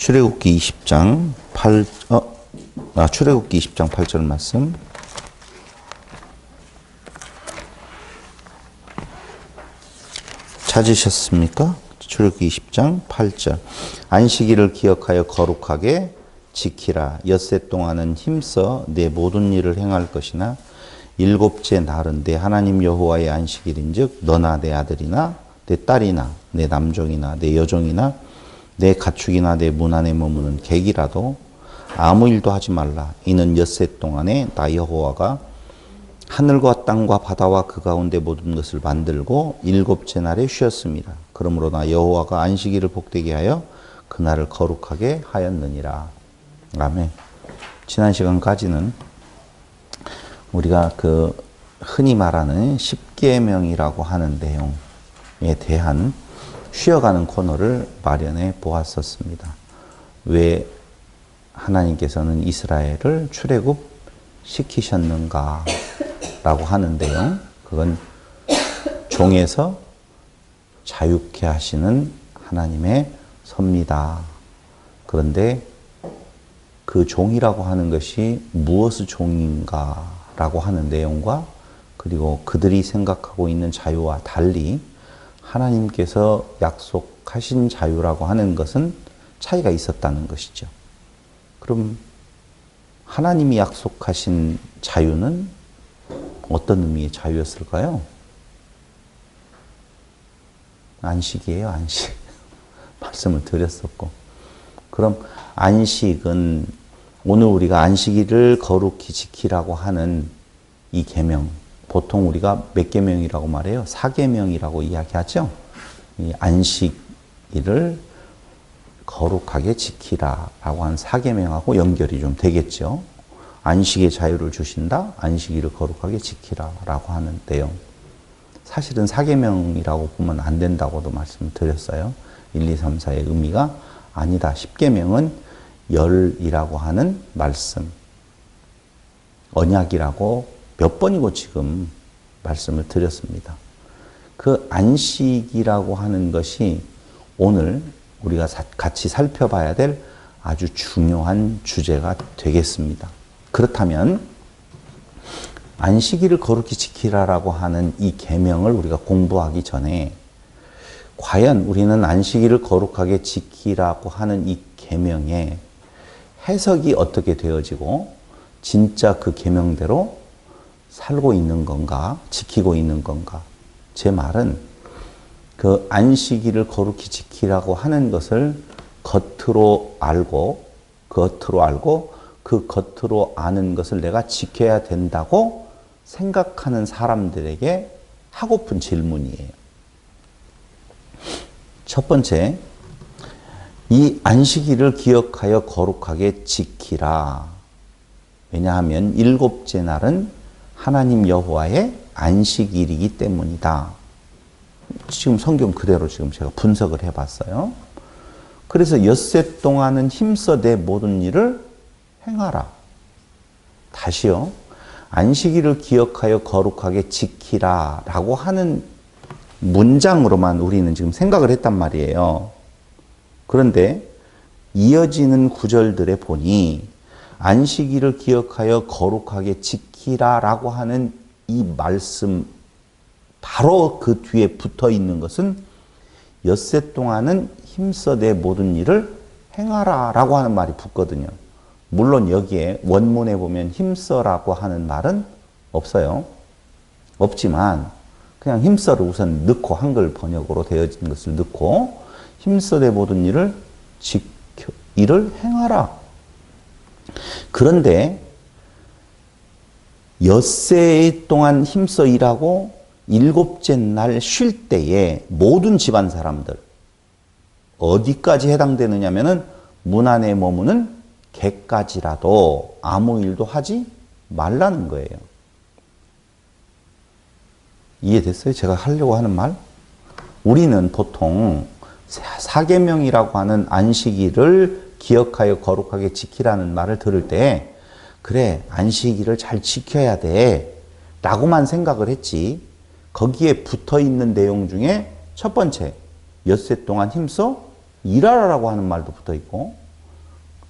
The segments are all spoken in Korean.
출애굽기 20장 8절 말씀. 찾으셨습니까? 출애굽기 20장 8절. 안식일을 기억하여 거룩하게 지키라. 엿새 동안은 힘써 내 모든 일을 행할 것이나 일곱째 날은 내 하나님 여호와의 안식일인즉 너나 내 아들이나 내 딸이나 내 남종이나 내 여종이나 내 가축이나 내 문 안에 머무는 객이라도 아무 일도 하지 말라. 이는 엿새 동안에 나 여호와가 하늘과 땅과 바다와 그 가운데 모든 것을 만들고 일곱째 날에 쉬었습니다. 그러므로 나 여호와가 안식일을 복되게 하여 그날을 거룩하게 하였느니라. 아멘. 지난 시간까지는 우리가 그 흔히 말하는 십계명이라고 하는 내용에 대한 쉬어가는 코너를 마련해 보았었습니다. 왜 하나님께서는 이스라엘을 출애굽시키셨는가 라고 하는데요. 그건 종에서 자유케 하시는 하나님의 섭니다. 그런데 그 종이라고 하는 것이 무엇의 종인가 라고 하는 내용과 그리고 그들이 생각하고 있는 자유와 달리 하나님께서 약속하신 자유라고 하는 것은 차이가 있었다는 것이죠. 그럼 하나님이 약속하신 자유는 어떤 의미의 자유였을까요? 안식이에요, 안식. 말씀을 드렸었고. 그럼 안식은 오늘 우리가 안식일을 거룩히 지키라고 하는 이 계명, 보통 우리가 몇 계명이라고 말해요? 4계명이라고 이야기하죠? 이 안식일을 거룩하게 지키라라고 한 4계명하고 연결이 좀 되겠죠. 안식의 자유를 주신다. 안식일을 거룩하게 지키라라고 하는 내용. 사실은 4계명이라고 보면 안 된다고도 말씀을 드렸어요. 1, 2, 3, 4의 의미가 아니다. 10계명은 열이라고 하는 말씀. 언약이라고 몇 번이고 지금 말씀을 드렸습니다. 그 안식이라고 하는 것이 오늘 우리가 같이 살펴봐야 될 아주 중요한 주제가 되겠습니다. 그렇다면 안식일을 거룩히 지키라라고 하는 이 계명을 우리가 공부하기 전에 과연 우리는 안식일을 거룩하게 지키라고 하는 이 계명의 해석이 어떻게 되어지고 진짜 그 계명대로 살고 있는 건가, 지키고 있는 건가? 제 말은 그 안식일을 거룩히 지키라고 하는 것을 겉으로 알고 그 겉으로 아는 것을 내가 지켜야 된다고 생각하는 사람들에게 하고픈 질문이에요. 첫 번째, 이 안식일을 기억하여 거룩하게 지키라. 왜냐하면 일곱째 날은 하나님 여호와의 안식일이기 때문이다. 지금 성경 그대로 지금 제가 분석을 해봤어요. 그래서 엿새 동안은 힘써 내 모든 일을 행하라. 다시요. 안식일을 기억하여 거룩하게 지키라 라고 하는 문장으로만 우리는 지금 생각을 했단 말이에요. 그런데 이어지는 구절들에 보니 안식일을 기억하여 거룩하게 지키라라고 하는 이 말씀 바로 그 뒤에 붙어 있는 것은 엿새 동안은 힘써 내 모든 일을 행하라라고 하는 말이 붙거든요. 물론 여기에 원문에 보면 힘써라고 하는 말은 없어요. 없지만 그냥 힘써를 우선 넣고 한글 번역으로 되어진 것을 넣고 힘써 내 모든 일을 일을 행하라. 그런데 엿새 동안 힘써 일하고 일곱째 날 쉴 때에 모든 집안 사람들 어디까지 해당되느냐면은 문 안에 머무는 객까지라도 아무 일도 하지 말라는 거예요. 이해됐어요? 제가 하려고 하는 말? 우리는 보통 4계명이라고 하는 안식일을 기억하여 거룩하게 지키라는 말을 들을 때 그래, 안식일을 잘 지켜야 돼 라고만 생각을 했지 거기에 붙어있는 내용 중에 첫 번째, 엿새 동안 힘써 일하라라고 하는 말도 붙어있고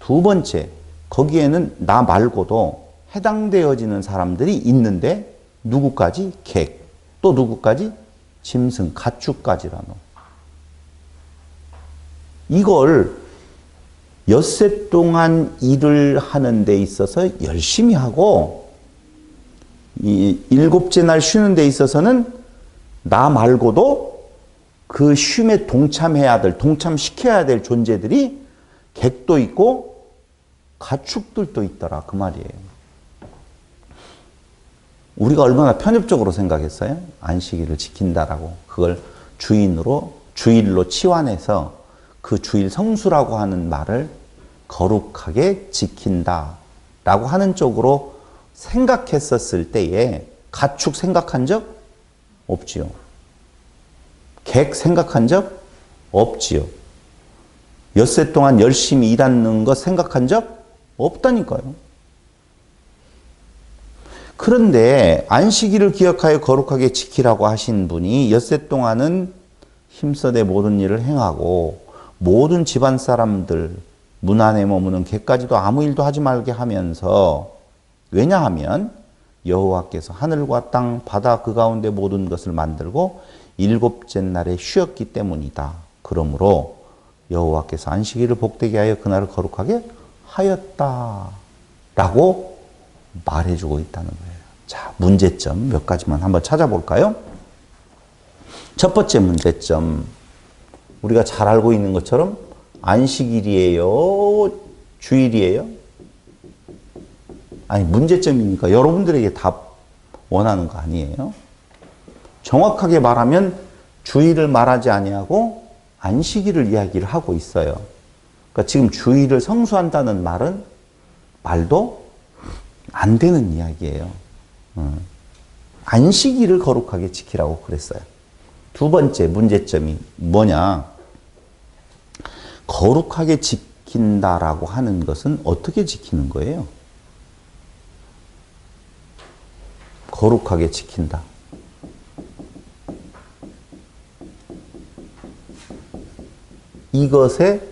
두 번째, 거기에는 나 말고도 해당되어지는 사람들이 있는데 누구까지? 객. 또 누구까지? 짐승, 가축까지라노. 이걸 엿새 동안 일을 하는 데 있어서 열심히 하고 이 일곱째 날 쉬는 데 있어서는 나 말고도 그 쉼에 동참시켜야 될 존재들이 객도 있고 가축들도 있더라 그 말이에요. 우리가 얼마나 편협적으로 생각했어요? 안식일을 지킨다라고 그걸 주일로 치환해서 그 주일 성수라고 하는 말을 거룩하게 지킨다라고 하는 쪽으로 생각했었을 때에 가축 생각한 적 없지요. 객 생각한 적 없지요. 엿새 동안 열심히 일하는 것 생각한 적 없다니까요. 그런데 안식일을 기억하여 거룩하게 지키라고 하신 분이 엿새 동안은 힘써 내 모든 일을 행하고 모든 집안 사람들 문 안에 머무는 개까지도 아무 일도 하지 말게 하면서 왜냐하면 여호와께서 하늘과 땅 바다 그 가운데 모든 것을 만들고 일곱째 날에 쉬었기 때문이다. 그러므로 여호와께서 안식일을 복되게 하여 그날을 거룩하게 하였다라고 말해주고 있다는 거예요. 자, 문제점 몇 가지만 한번 찾아볼까요? 첫 번째 문제점, 우리가 잘 알고 있는 것처럼 안식일이에요? 주일이에요? 아니, 문제점이니까 여러분들에게 답 원하는 거 아니에요? 정확하게 말하면 주일을 말하지 아니하고 안식일을 이야기를 하고 있어요. 그러니까 지금 주일을 성수한다는 말도 안 되는 이야기예요. 안식일을 거룩하게 지키라고 그랬어요. 두 번째 문제점이 뭐냐? 거룩하게 지킨다라고 하는 것은 어떻게 지키는 거예요? 거룩하게 지킨다. 이것에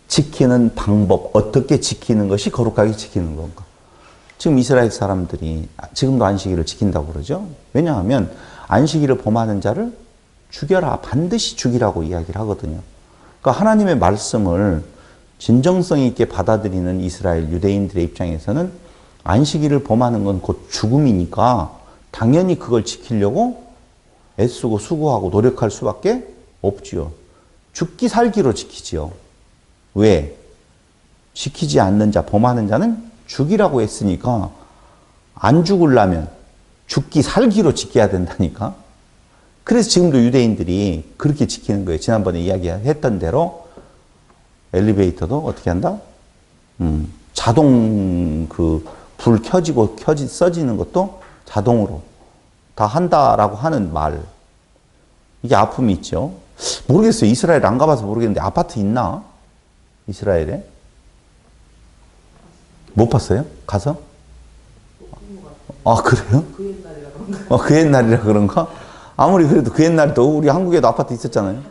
지키는 방법, 어떻게 지키는 것이 거룩하게 지키는 건가? 지금 이스라엘 사람들이 지금도 안식일을 지킨다고 그러죠. 왜냐하면 안식일을 범하는 자를 죽여라, 반드시 죽이라고 이야기를 하거든요. 그러니까 하나님의 말씀을 진정성 있게 받아들이는 이스라엘 유대인들의 입장에서는 안식일을 범하는 건 곧 죽음이니까 당연히 그걸 지키려고 애쓰고 수고하고 노력할 수밖에 없지요. 죽기 살기로 지키지요. 왜? 지키지 않는 자, 범하는 자는 죽이라고 했으니까 안 죽으려면 죽기 살기로 지켜야 된다니까. 그래서 지금도 유대인들이 그렇게 지키는 거예요. 지난번에 이야기했던 대로 엘리베이터도 어떻게 한다? 자동 불 켜지고 써지는 것도 자동으로 다 한다라고 하는 말. 이게 아픔이 있죠. 모르겠어요. 이스라엘 안 가봐서 모르겠는데 아파트 있나? 이스라엘에? 못 봤어요? 가서? 아, 그래요? 그 옛날이라 그런가? 아무리 그래도 그 옛날에도 우리 한국에도 아파트 있었잖아요.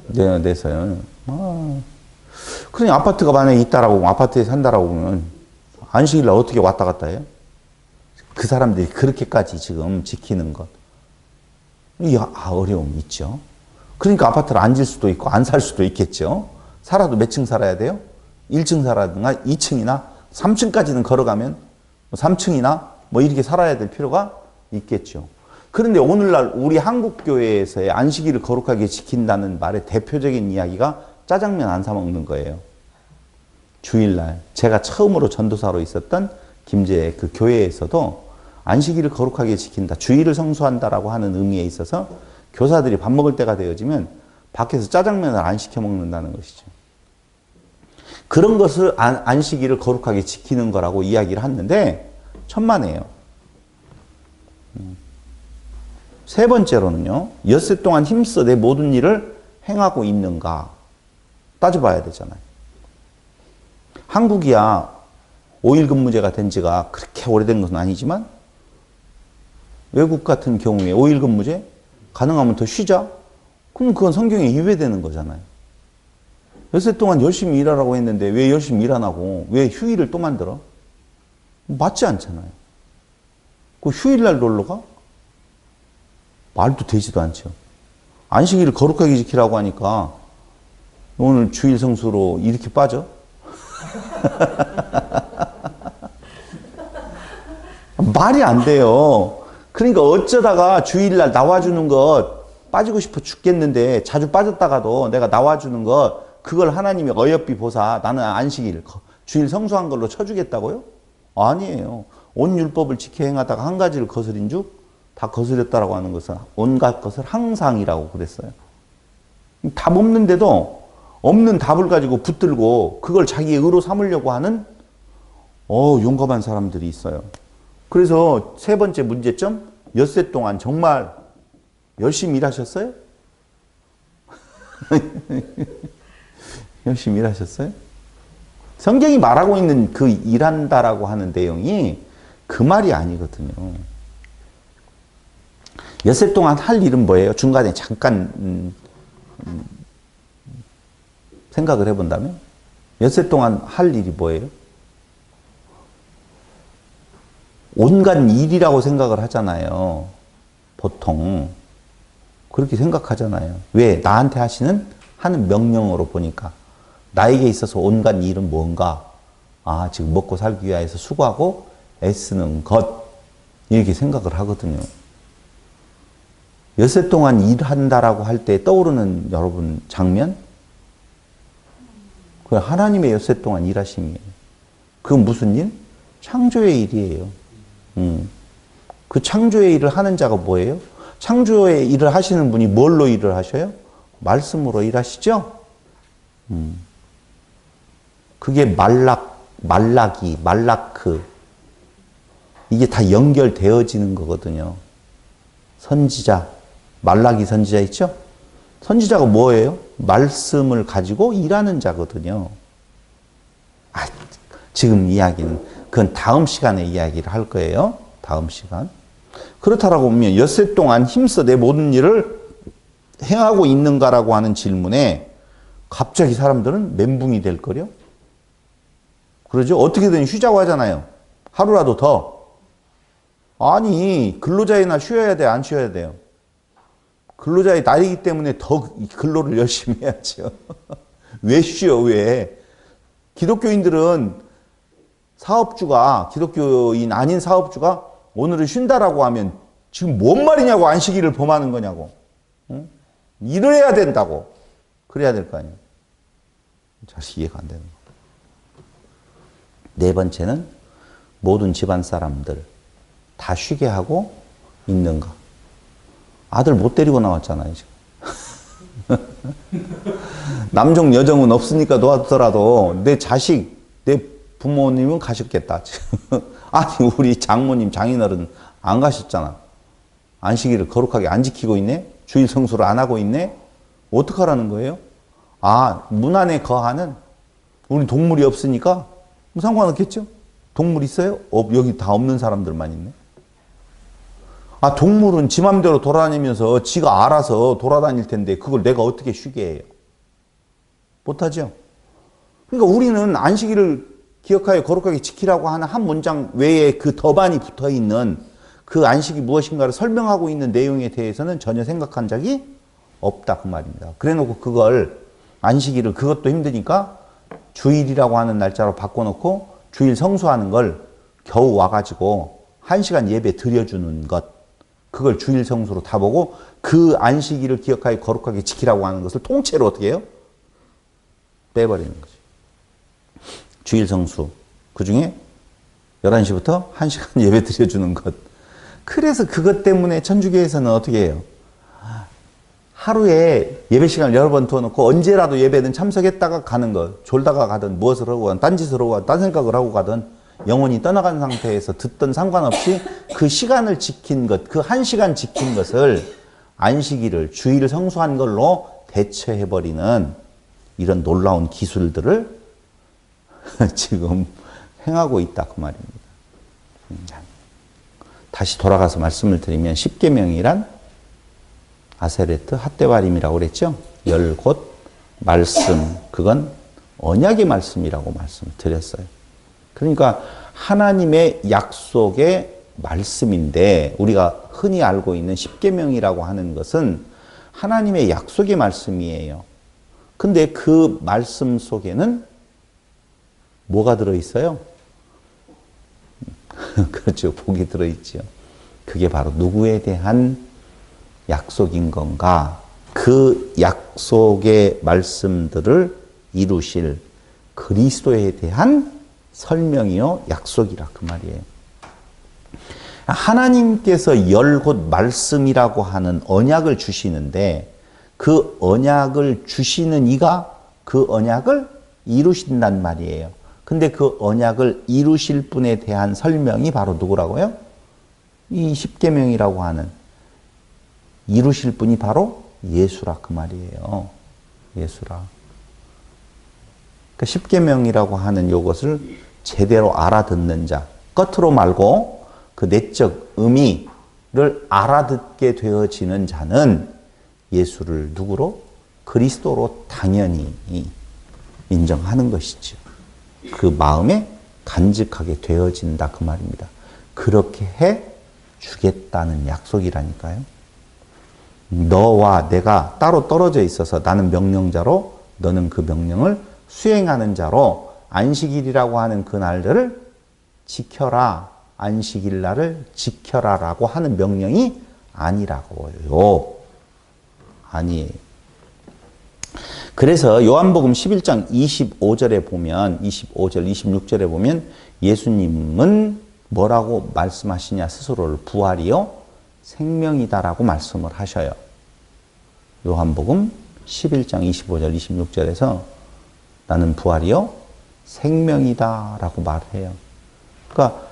네, 내서요. 그러니 아파트가 만약에 있다라고, 아파트에 산다라고 보면 안식일날 어떻게 왔다 갔다 해요? 그 사람들이 그렇게까지 지금 지키는 것. 이 어려움이 있죠. 그러니까 아파트를 안 질 수도 있고 안 살 수도 있겠죠. 살아도 몇 층 살아야 돼요? 1층 살아든가 2층이나 3층까지는 걸어가면 3층이나 뭐 이렇게 살아야 될 필요가 있겠죠. 그런데 오늘날 우리 한국교회에서의 안식일을 거룩하게 지킨다는 말의 대표적인 이야기가 짜장면 안 사 먹는 거예요. 주일날 제가 처음으로 전도사로 있었던 김제 그 교회에서도 안식일을 거룩하게 지킨다, 주일을 성수한다라고 하는 의미에 있어서 교사들이 밥 먹을 때가 되어지면 밖에서 짜장면을 안 시켜 먹는다는 것이죠. 그런 것을 안식일을 거룩하게 지키는 거라고 이야기를 하는데 천만에요. 세 번째로는요, 엿새 동안 힘써 내 모든 일을 행하고 있는가 따져봐야 되잖아요. 한국이야 5일 근무제가 된 지가 그렇게 오래된 것은 아니지만 외국 같은 경우에 5일 근무제 가능하면 더 쉬자. 그럼 그건 성경에 위배되는 거잖아요. 엿새 동안 열심히 일하라고 했는데 왜 열심히 일 안 하고 왜 휴일을 또 만들어? 맞지 않잖아요. 그 휴일날 놀러 가? 말도 되지도 않죠. 안식일을 거룩하게 지키라고 하니까 오늘 주일 성수로 이렇게 빠져? 말이 안 돼요. 그러니까 어쩌다가 주일날 나와주는 것 빠지고 싶어 죽겠는데 자주 빠졌다가도 내가 나와주는 것 그걸 하나님이 어여삐 보사 나는 안식일 주일 성수한 걸로 쳐주겠다고요? 아니에요. 온 율법을 지켜 행하다가 한 가지를 거스린 즉 다 거스렸다라고 하는 것은 온갖 것을 항상이라고 그랬어요. 답 없는데도 없는 답을 가지고 붙들고 그걸 자기의 의로 삼으려고 하는 용감한 사람들이 있어요. 그래서 세 번째 문제점, 엿새 동안 정말 열심히 일하셨어요? 열심히 일하셨어요? 성경이 말하고 있는 그 일한다라고 하는 내용이 그 말이 아니거든요. 엿새 동안 할 일은 뭐예요? 중간에 잠깐 생각을 해본다면 엿새 동안 할 일이 뭐예요? 온갖 일이라고 생각을 하잖아요. 보통 그렇게 생각하잖아요. 왜? 나한테 하는 명령으로 보니까 나에게 있어서 온갖 일은 뭔가? 지금 먹고 살기 위해서 수고하고 애쓰는 것 이렇게 생각을 하거든요. 엿새 동안 일한다라고 할 때 떠오르는 여러분 장면? 그 하나님의 엿새 동안 일하심이에요. 그건 무슨 일? 창조의 일이에요. 그 창조의 일을 하는 자가 뭐예요? 창조의 일을 하시는 분이 뭘로 일을 하셔요? 말씀으로 일하시죠? 그게 말라크. 이게 다 연결되어지는 거거든요. 선지자, 말라기 선지자 있죠? 선지자가 뭐예요? 말씀을 가지고 일하는 자거든요. 지금 이야기는 그건 다음 시간에 이야기를 할 거예요. 다음 시간. 그렇다라고 보면 엿새 동안 힘써 내 모든 일을 행하고 있는가라고 하는 질문에 갑자기 사람들은 멘붕이 될 거려? 그러죠? 어떻게든 쉬자고 하잖아요. 하루라도 더. 아니, 근로자의 날 쉬어야 돼, 안 쉬어야 돼요? 근로자의 날이기 때문에 더 근로를 열심히 해야죠. 왜 쉬어, 왜? 기독교인들은 기독교인 아닌 사업주가 오늘은 쉰다라고 하면 지금 뭔 말이냐고 안식일을 범하는 거냐고. 응? 일을 해야 된다고. 그래야 될 거 아니에요. 잘 이해가 안 되는 거. 네 번째는 모든 집안 사람들 다 쉬게 하고 있는가. 아들 못 데리고 나왔잖아요, 지금. 남종 여종은 없으니까 놓았더라도 내 자식, 내 부모님은 가셨겠다. 아니 우리 장모님, 장인어른 안 가셨잖아. 안식일을 거룩하게 안 지키고 있네? 주일 성수를 안 하고 있네? 어떡하라는 거예요? 문 안에 거하는 우리 동물이 없으니까 뭐 상관없겠죠? 동물 있어요? 여기 다 없는 사람들만 있네. 동물은 지 맘대로 돌아다니면서 지가 알아서 돌아다닐 텐데 그걸 내가 어떻게 쉬게 해요? 못하죠? 그러니까 우리는 안식일을 기억하여 거룩하게 지키라고 하는 한 문장 외에 그 더 많이 붙어있는 그 안식이 무엇인가를 설명하고 있는 내용에 대해서는 전혀 생각한 적이 없다 그 말입니다. 그래놓고 그걸 안식일을 그것도 힘드니까 주일이라고 하는 날짜로 바꿔놓고 주일 성수하는 걸 겨우 와가지고 1시간 예배 드려주는 것 그걸 주일 성수로 다 보고 그 안식일을 기억하여 거룩하게 지키라고 하는 것을 통째로 어떻게 해요? 빼버리는 거죠. 주일 성수 그 중에 11시부터 1시간 예배 드려주는 것. 그래서 그것 때문에 천주교에서는 어떻게 해요? 하루에 예배 시간을 여러 번 두어놓고 언제라도 예배는 참석했다가 가는 것. 졸다가 가든 무엇을 하고 가든 딴짓을 하고 가든 딴 생각을 하고 가든 영혼이 떠나간 상태에서 듣던 상관없이 그 시간을 지킨 것, 그 1시간 지킨 것을 안식일을 주일 성수한 걸로 대체해버리는 이런 놀라운 기술들을 지금 행하고 있다 그 말입니다. 다시 돌아가서 말씀을 드리면 십계명이란 아세레트 핫데바림이라고 그랬죠. 열 곧 말씀, 그건 언약의 말씀이라고 말씀을 드렸어요. 그러니까 하나님의 약속의 말씀인데, 우리가 흔히 알고 있는 십계명이라고 하는 것은 하나님의 약속의 말씀이에요. 근데 그 말씀 속에는 뭐가 들어있어요? 그렇죠. 복이 들어있죠. 그게 바로 누구에 대한 약속인 건가? 그 약속의 말씀들을 이루실 그리스도에 대한 설명이요, 약속이라 그 말이에요. 하나님께서 열 곧 말씀이라고 하는 언약을 주시는데, 그 언약을 주시는 이가 그 언약을 이루신단 말이에요. 근데 그 언약을 이루실 분에 대한 설명이 바로 누구라고요? 이 십계명이라고 하는 이루실 분이 바로 예수라 그 말이에요. 예수라. 그러니까 십계명이라고 하는 이것을 제대로 알아듣는 자, 겉으로 말고 그 내적 의미를 알아듣게 되어지는 자는 예수를 누구로? 그리스도로 당연히 인정하는 것이죠. 그 마음에 간직하게 되어진다 그 말입니다. 그렇게 해 주겠다는 약속이라니까요. 너와 내가 따로 떨어져 있어서 나는 명령자로 너는 그 명령을 수행하는 자로 안식일이라고 하는 그 날들을 지켜라. 안식일 날을 지켜라라고 하는 명령이 아니라고요. 아니에요. 그래서 요한복음 11장 25절에 보면 25절, 26절에 보면 예수님은 뭐라고 말씀하시냐 스스로를 부활이요 생명이다라고 말씀을 하셔요. 요한복음 11장 25절, 26절에서 나는 부활이요 생명이다라고 말해요. 그러니까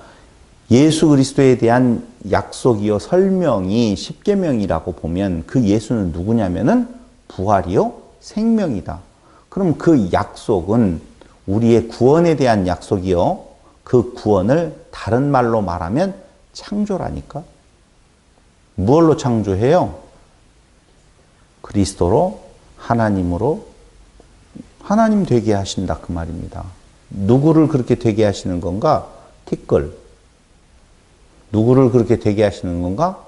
예수 그리스도에 대한 약속이요 설명이 십계명이라고 보면 그 예수는 누구냐면은 부활이요 생명이다. 그럼 그 약속은 우리의 구원에 대한 약속이요. 그 구원을 다른 말로 말하면 창조라니까. 무엇로 창조해요? 그리스도로 하나님으로 하나님 되게 하신다 그 말입니다. 누구를 그렇게 되게 하시는 건가? 티끌. 누구를 그렇게 되게 하시는 건가?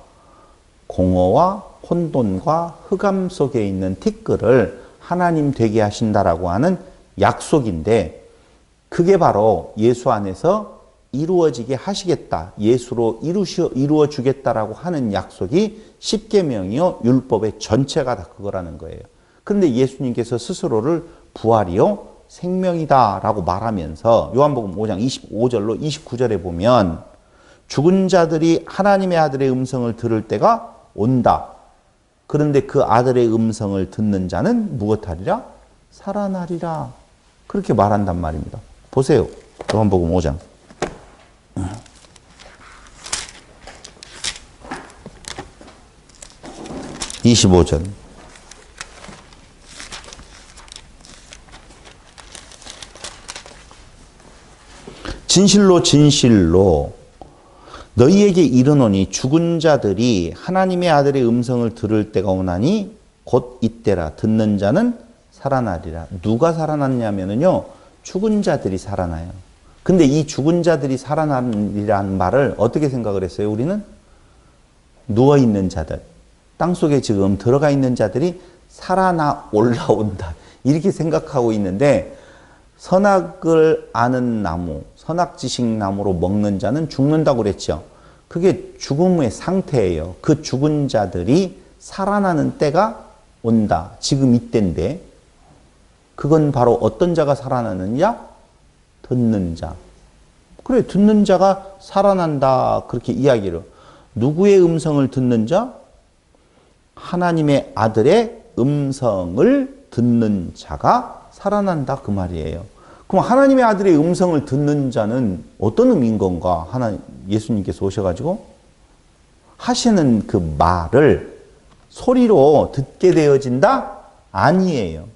공허와 혼돈과 흑암 속에 있는 티끌을 하나님 되게 하신다라고 하는 약속인데, 그게 바로 예수 안에서 이루어지게 하시겠다. 예수로 이루어 주겠다라고 하는 약속이 십계명이요 율법의 전체가 다 그거라는 거예요. 그런데 예수님께서 스스로를 부활이요 생명이다라고 말하면서 요한복음 5장 25절로 29절에 보면 죽은 자들이 하나님의 아들의 음성을 들을 때가 온다. 그런데 그 아들의 음성을 듣는 자는 무엇하리라? 살아나리라. 그렇게 말한단 말입니다. 보세요. 요한복음 5장. 25절. 진실로 진실로 너희에게 이르노니 죽은 자들이 하나님의 아들의 음성을 들을 때가 오나니 곧 이때라. 듣는 자는 살아나리라. 누가 살아났냐면요 죽은 자들이 살아나요. 근데 이 죽은 자들이 살아나리라는 말을 어떻게 생각을 했어요? 우리는 누워있는 자들, 땅속에 지금 들어가 있는 자들이 살아나 올라온다 이렇게 생각하고 있는데, 선악을 아는 나무, 선악지식 나무로 먹는 자는 죽는다고 그랬죠. 그게 죽음의 상태예요. 그 죽은 자들이 살아나는 때가 온다. 지금 이때인데 그건 바로 어떤 자가 살아나느냐? 듣는 자. 그래, 듣는 자가 살아난다 그렇게 이야기를. 누구의 음성을 듣는 자? 하나님의 아들의 음성을 듣는 자가 살아난다 그 말이에요. 그럼 하나님의 아들의 음성을 듣는 자는 어떤 의미인 건가? 예수님께서 오셔가지고 하시는 그 말을 소리로 듣게 되어진다? 아니에요.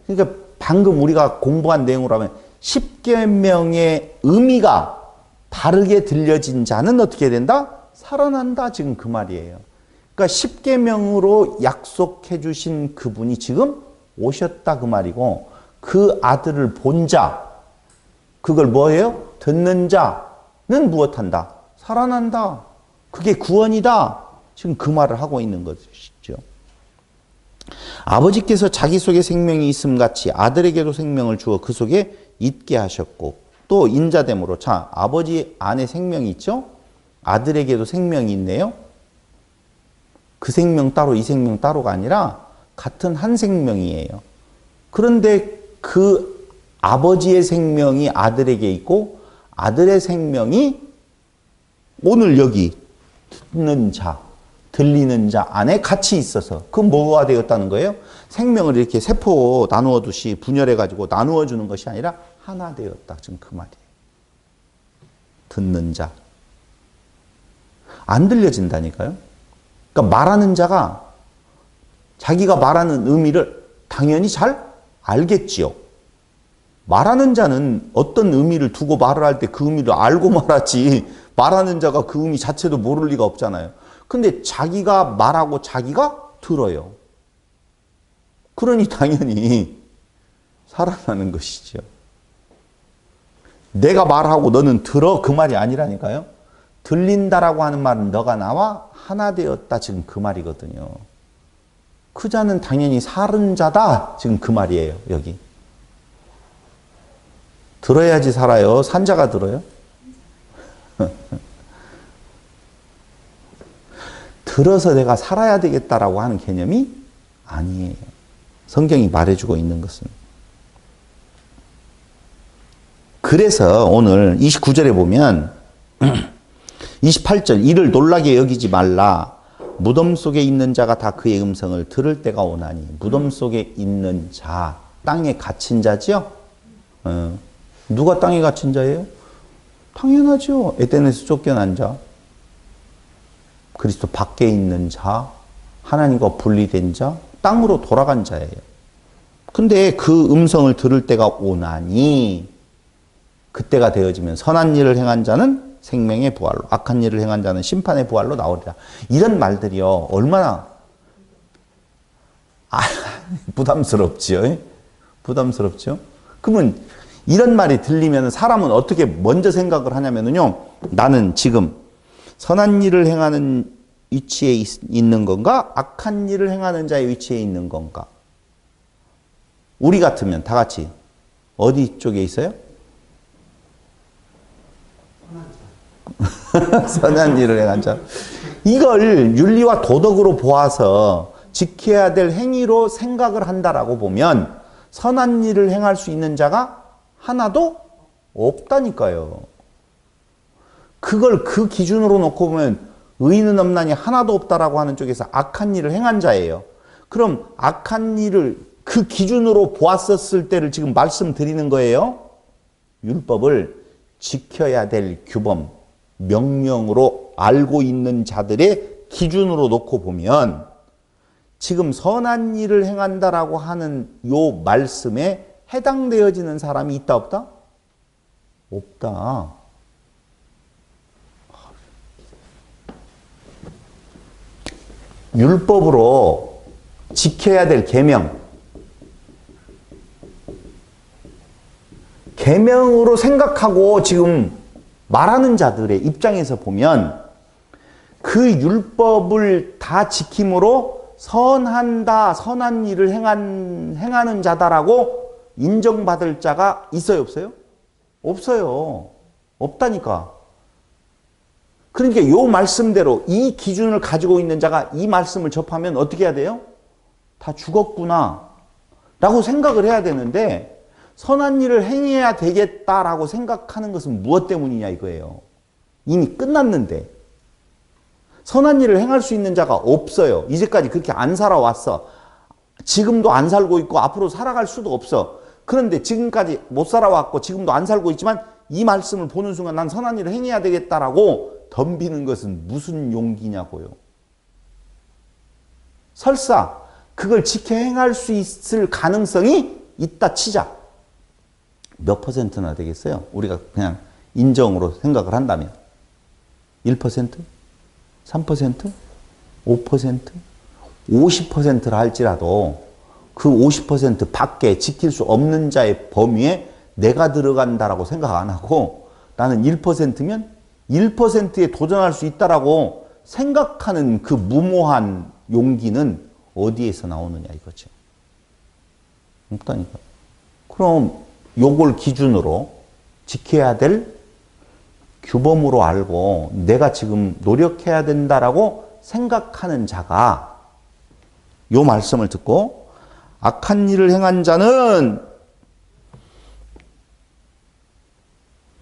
그러니까 방금 우리가 공부한 내용으로 하면 십계명의 의미가 다르게 들려진 자는 어떻게 된다? 살아난다 지금 그 말이에요. 그러니까 십계명으로 약속해 주신 그분이 지금 오셨다 그 말이고, 그 아들을 본 자, 그걸 뭐예요? 듣는 자는 무엇한다? 살아난다. 그게 구원이다. 지금 그 말을 하고 있는 것이죠. 아버지께서 자기 속에 생명이 있음 같이 아들에게도 생명을 주어 그 속에 있게 하셨고, 또 인자됨으로, 자, 아버지 안에 생명이 있죠? 아들에게도 생명이 있네요. 그 생명 따로 이 생명 따로가 아니라 같은 한 생명이에요. 그런데 그 아버지의 생명이 아들에게 있고 아들의 생명이 오늘 여기 듣는 자, 들리는 자 안에 같이 있어서, 그 뭐가 되었다는 거예요? 생명을 이렇게 세포 나누어 두시 분열해 가지고 나누어 주는 것이 아니라 하나 되었다. 지금 그 말이에요. 듣는 자. 안 들려진다니까요. 그러니까 말하는 자가 자기가 말하는 의미를 당연히 잘 알겠지요. 말하는 자는 어떤 의미를 두고 말을 할 때 그 의미를 알고 말하지, 말하는 자가 그 의미 자체도 모를 리가 없잖아요. 근데 자기가 말하고 자기가 들어요. 그러니 당연히 살아나는 것이죠. 내가 말하고 너는 들어, 그 말이 아니라니까요. 들린다라고 하는 말은 너가 나와 하나 되었다, 지금 그 말이거든요. 그 자는 당연히 살은 자다, 지금 그 말이에요. 여기 들어야지 살아요? 산 자가 들어요? 들어서 내가 살아야 되겠다라고 하는 개념이 아니에요. 성경이 말해주고 있는 것은. 그래서 오늘 29절에 보면 28절, 이를 놀라게 여기지 말라. 무덤 속에 있는 자가 다 그의 음성을 들을 때가 오나니. 무덤 속에 있는 자, 땅에 갇힌 자죠? 누가 땅에 갇힌 자예요? 당연하죠. 에덴에서 쫓겨난 자, 그리스도 밖에 있는 자, 하나님과 분리된 자, 땅으로 돌아간 자예요. 근데 그 음성을 들을 때가 오나니, 그때가 되어지면 선한 일을 행한 자는 생명의 부활로, 악한 일을 행한 자는 심판의 부활로 나오리라. 이런 말들이요, 얼마나 부담스럽지요. 부담스럽죠. 그러면 이런 말이 들리면 사람은 어떻게 먼저 생각을 하냐면요, 나는 지금 선한 일을 행하는 위치에 있는 건가? 악한 일을 행하는 자의 위치에 있는 건가? 우리 같으면 다 같이 어디 쪽에 있어요? 선한 일을 행한 자. 이걸 윤리와 도덕으로 보아서 지켜야 될 행위로 생각을 한다라고 보면 선한 일을 행할 수 있는 자가 하나도 없다니까요. 그걸 그 기준으로 놓고 보면 의인은 없나니 하나도 없다라고 하는 쪽에서 악한 일을 행한 자예요. 그럼 악한 일을 그 기준으로 보았었을 때를 지금 말씀드리는 거예요. 율법을 지켜야 될 규범, 명령으로 알고 있는 자들의 기준으로 놓고 보면 지금 선한 일을 행한다라고 하는 요 말씀에 해당되어지는 사람이 있다 없다? 없다. 율법으로 지켜야 될 계명으로 생각하고 지금 말하는 자들의 입장에서 보면 그 율법을 다 지킴으로 선한 일을 행하는 자다라고 인정받을 자가 있어요, 없어요? 없어요. 없다니까. 그러니까 이 말씀대로 이 기준을 가지고 있는 자가 이 말씀을 접하면 어떻게 해야 돼요? 다 죽었구나 라고 생각을 해야 되는데, 선한 일을 행해야 되겠다라고 생각하는 것은 무엇 때문이냐 이거예요. 이미 끝났는데. 선한 일을 행할 수 있는 자가 없어요. 이제까지 그렇게 안 살아왔어. 지금도 안 살고 있고 앞으로 살아갈 수도 없어. 그런데 지금까지 못 살아왔고 지금도 안 살고 있지만 이 말씀을 보는 순간 난 선한 일을 행해야 되겠다라고 덤비는 것은 무슨 용기냐고요. 설사 그걸 지켜 행할 수 있을 가능성이 있다 치자. 몇 퍼센트나 되겠어요? 우리가 그냥 인정으로 생각을 한다면 1%? 3%? 5%? 50%를 할지라도 그 50% 밖에 지킬 수 없는 자의 범위에 내가 들어간다라고 생각 안 하고 나는 1%면 1%에 도전할 수 있다라고 생각하는 그 무모한 용기는 어디에서 나오느냐 이거죠. 없다니까. 그럼 요걸 기준으로 지켜야 될 규범으로 알고 내가 지금 노력해야 된다라고 생각하는 자가 요 말씀을 듣고 악한 일을 행한 자는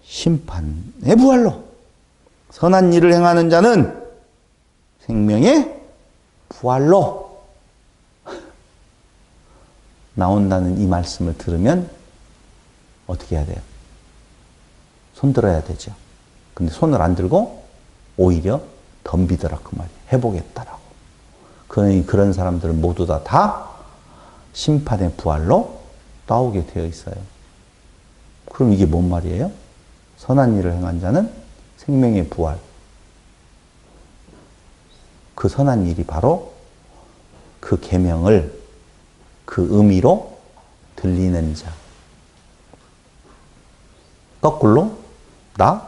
심판의 부활로, 선한 일을 행하는 자는 생명의 부활로 나온다는 이 말씀을 들으면 어떻게 해야 돼요? 손 들어야 되죠. 근데 손을 안 들고 오히려 덤비더라 그 말이에요. 해보겠다라고. 그러니 그런 사람들 모두 다 심판의 부활로 나오게 되어 있어요. 그럼 이게 뭔 말이에요? 선한 일을 행한 자는 생명의 부활. 그 선한 일이 바로 그 계명을 그 의미로 들리는 자. 거꾸로 나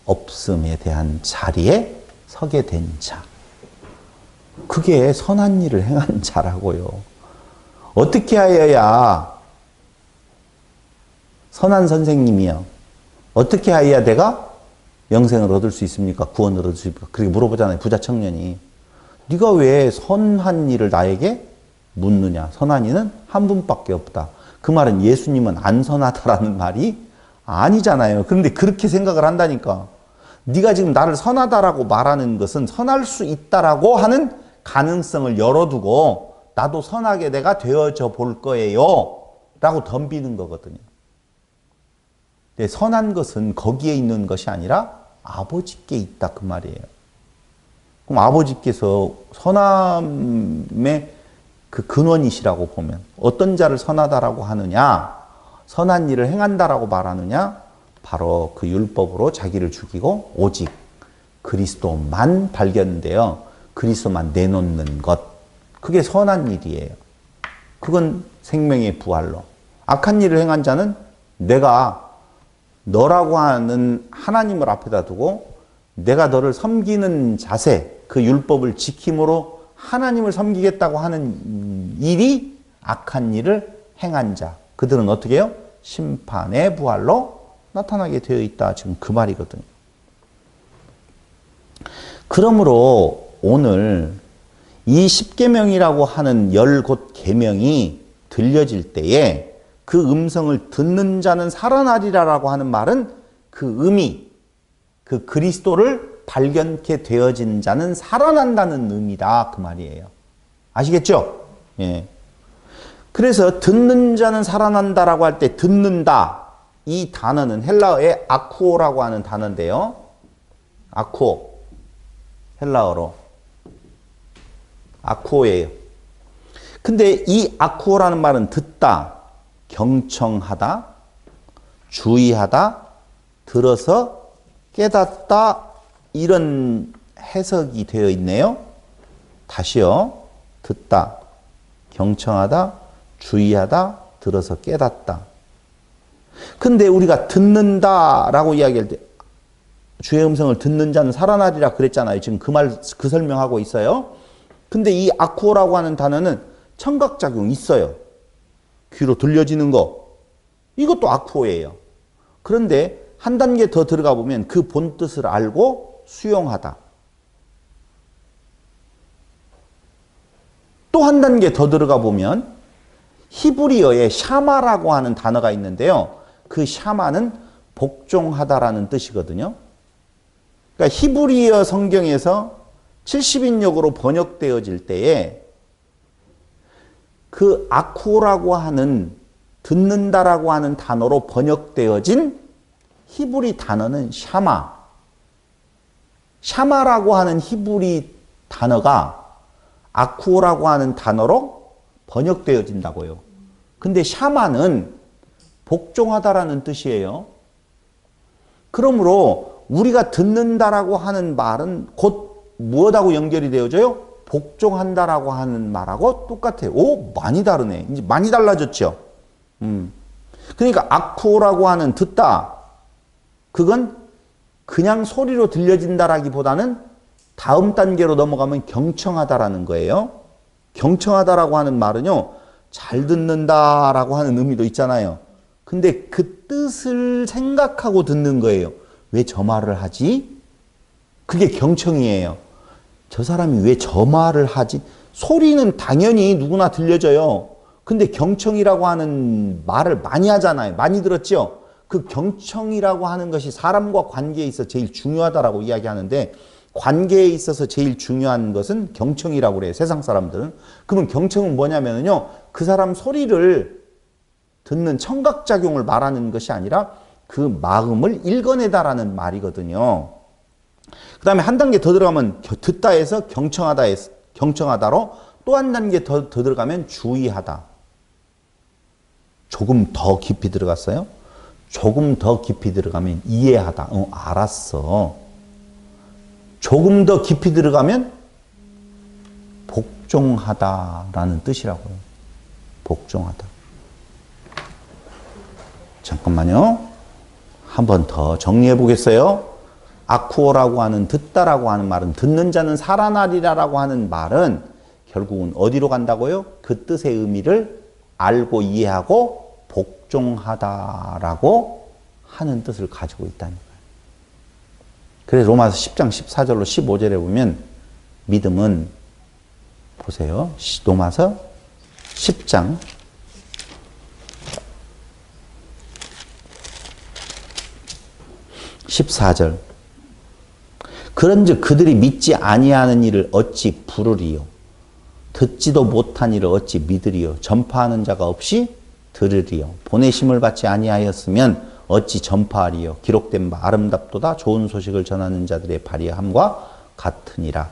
없음에 대한 자리에 서게 된 자. 그게 선한 일을 행한 자라고요. 어떻게 하여야 선한 선생님이요. 어떻게 하여야 내가 영생을 얻을 수 있습니까? 구원을 얻을 수 있습니까? 그렇게 물어보잖아요. 부자 청년이. 네가 왜 선한 일을 나에게 묻느냐. 선한 이는 한 분밖에 없다. 그 말은 예수님은 안 선하다라는 말이 아니잖아요. 그런데 그렇게 생각을 한다니까. 네가 지금 나를 선하다라고 말하는 것은 선할 수 있다라고 하는 가능성을 열어두고 나도 선하게 내가 되어져 볼 거예요 라고 덤비는 거거든요. 근데 선한 것은 거기에 있는 것이 아니라 아버지께 있다 그 말이에요. 그럼 아버지께서 선함의 그 근원이시라고 보면 어떤 자를 선하다라고 하느냐, 선한 일을 행한다라고 말하느냐, 바로 그 율법으로 자기를 죽이고 오직 그리스도만 발견되어 그리스도만 내놓는 것, 그게 선한 일이에요. 그건 생명의 부활로. 악한 일을 행한 자는 내가 너라고 하는 하나님을 앞에다 두고 내가 너를 섬기는 자세, 그 율법을 지킴으로 하나님을 섬기겠다고 하는 일이 악한 일을 행한 자. 그들은 어떻게 해요? 심판의 부활로 나타나게 되어 있다. 지금 그 말이거든요. 그러므로 오늘 이 십계명이라고 하는 10곳 계명이 들려질 때에 그 음성을 듣는 자는 살아나리라라고 하는 말은 그 의미, 그 그리스도를 발견케 되어진 자는 살아난다는 의미다. 그 말이에요. 아시겠죠? 예. 그래서 듣는 자는 살아난다라고 할 때 듣는다. 이 단어는 헬라어의 아쿠오라고 하는 단어인데요. 아쿠오. 헬라어로. 아쿠오예요. 근데 이 아쿠오라는 말은 듣다, 경청하다, 주의하다, 들어서 깨닫다 이런 해석이 되어 있네요. 다시요. 듣다, 경청하다, 주의하다, 들어서 깨닫다. 근데 우리가 듣는다라고 이야기할 때 주의 음성을 듣는 자는 살아나리라 그랬잖아요. 지금 그 설명하고 있어요. 근데 이 아쿠오라고 하는 단어는 청각작용이 있어요. 귀로 들려지는 거. 이것도 아쿠오예요. 그런데 한 단계 더 들어가 보면 그 본뜻을 알고 수용하다. 또 한 단계 더 들어가 보면 히브리어에 샤마라고 하는 단어가 있는데요. 그 샤마는 복종하다라는 뜻이거든요. 그러니까 히브리어 성경에서 70인역으로 번역되어질 때에 그 아쿠라고 하는 듣는다라고 하는 단어로 번역되어진 히브리 단어는 샤마. 샤마라고 하는 히브리 단어가 아쿠라고 하는 단어로 번역되어진다고요. 근데 샤마는 복종하다라는 뜻이에요. 그러므로 우리가 듣는다라고 하는 말은 곧 무엇하고 연결이 되어져요? 복종한다라고 하는 말하고 똑같아요. 오, 많이 다르네. 이제 많이 달라졌죠. 그러니까 아쿠오라고 하는 듣다. 그건 그냥 소리로 들려진다라기보다는 다음 단계로 넘어가면 경청하다라는 거예요. 경청하다라고 하는 말은요, 잘 듣는다라고 하는 의미도 있잖아요. 근데 그 뜻을 생각하고 듣는 거예요. 왜 저 말을 하지? 그게 경청이에요. 저 사람이 왜 저 말을 하지? 소리는 당연히 누구나 들려져요. 근데 경청이라고 하는 말을 많이 하잖아요. 많이 들었죠? 그 경청이라고 하는 것이 사람과 관계에 있어 제일 중요하다라고 이야기하는데, 관계에 있어서 제일 중요한 것은 경청이라고 그래요. 세상 사람들은. 그러면 경청은 뭐냐면요, 그 사람 소리를 듣는 청각작용을 말하는 것이 아니라 그 마음을 읽어내다라는 말이거든요. 그 다음에 한 단계 더 들어가면 듣다에서 경청하다로 또 한 단계 더 들어가면 주의하다. 조금 더 깊이 들어갔어요? 조금 더 깊이 들어가면 이해하다. 알았어. 조금 더 깊이 들어가면 복종하다라는 뜻이라고요. 복종하다. 잠깐만요. 한 번 더 정리해 보겠어요. 아쿠오라고 하는 듣다라고 하는 말은, 듣는 자는 살아나리라라고 하는 말은 결국은 어디로 간다고요? 그 뜻의 의미를 알고 이해하고 복종하다라고 하는 뜻을 가지고 있다는 거예요. 그래서 로마서 10장 14절로 15절에 보면 믿음은, 보세요. 로마서 10장 14절. 그런즉 그들이 믿지 아니하는 일을 어찌 부르리요? 듣지도 못한 일을 어찌 믿으리요? 전파하는 자가 없이 들으리요? 보내심을 받지 아니하였으면 어찌 전파하리요? 기록된 바 아름답도다 좋은 소식을 전하는 자들의 발의함과 같으니라.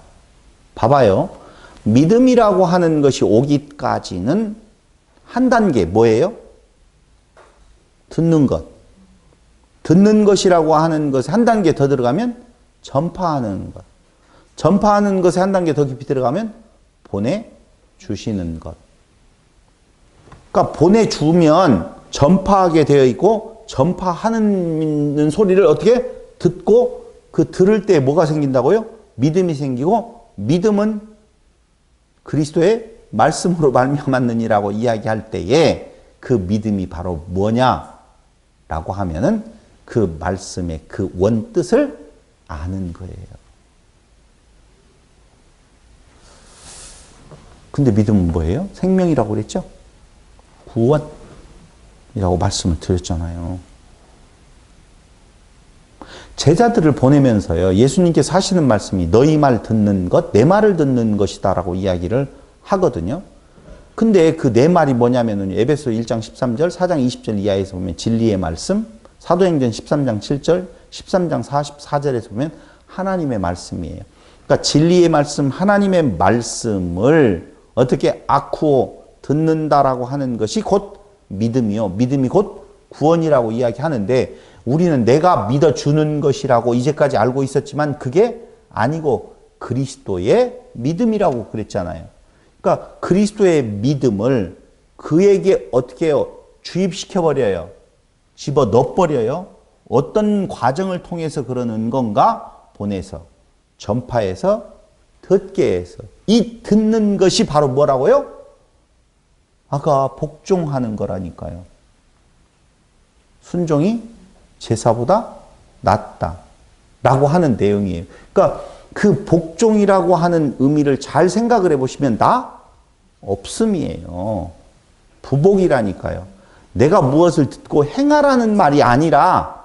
봐봐요. 믿음이라고 하는 것이 오기까지는 한 단계 뭐예요? 듣는 것. 듣는 것이라고 하는 것에 한 단계 더 들어가면 전파하는 것. 전파하는 것에 한 단계 더 깊이 들어가면 보내주시는 것. 그러니까 보내주면 전파하게 되어 있고, 전파하는 소리를 어떻게 듣고, 그 들을 때 뭐가 생긴다고요? 믿음이 생기고, 믿음은 그리스도의 말씀으로 말미암았느니라고 이야기할 때에 그 믿음이 바로 뭐냐라고 하면은 그 말씀의 그 원뜻을 아는 거예요. 근데 믿음은 뭐예요? 생명이라고 그랬죠? 구원이라고 말씀을 드렸잖아요. 제자들을 보내면서요, 예수님께서 하시는 말씀이 너희 말 듣는 것, 내 말을 듣는 것이다 라고 이야기를 하거든요. 근데 그 내 말이 뭐냐면은 에베소 1장 13절, 4장 20절 이하에서 보면 진리의 말씀, 사도행전 13장 7절, 13장 44절에서 보면 하나님의 말씀이에요. 그러니까 진리의 말씀, 하나님의 말씀을 어떻게 아쿠오, 듣는다라고 하는 것이 곧 믿음이요. 믿음이 곧 구원이라고 이야기하는데, 우리는 내가 믿어주는 것이라고 이제까지 알고 있었지만 그게 아니고 그리스도의 믿음이라고 그랬잖아요. 그러니까 그리스도의 믿음을 그에게 어떻게 해요? 주입시켜버려요. 집어 넣어버려요. 어떤 과정을 통해서 그러는 건가? 보내서, 전파해서, 듣게 해서. 이 듣는 것이 바로 뭐라고요? 아까 복종하는 거라니까요. 순종이 제사보다 낫다 라고 하는 내용이에요. 그러니까 그 복종이라고 하는 의미를 잘 생각을 해보시면 나 없음이에요. 부복이라니까요. 내가 무엇을 듣고 행하라는 말이 아니라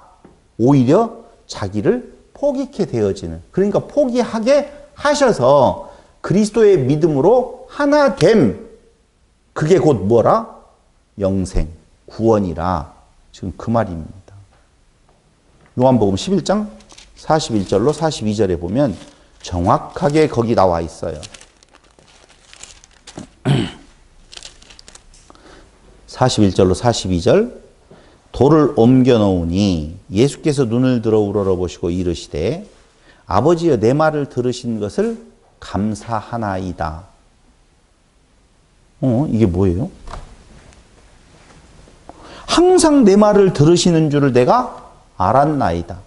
오히려 자기를 포기케 되어지는, 그러니까 포기하게 하셔서 그리스도의 믿음으로 하나됨, 그게 곧 뭐라? 영생, 구원이라. 지금 그 말입니다. 요한복음 11장 41절로 42절에 보면 정확하게 거기 나와 있어요. 41절로 42절. 돌을 옮겨 놓으니 예수께서 눈을 들어 우러러보시고 이르시되 아버지여 내 말을 들으신 것을 감사하나이다. 이게 뭐예요? 항상 내 말을 들으시는 줄을 내가 알았나이다.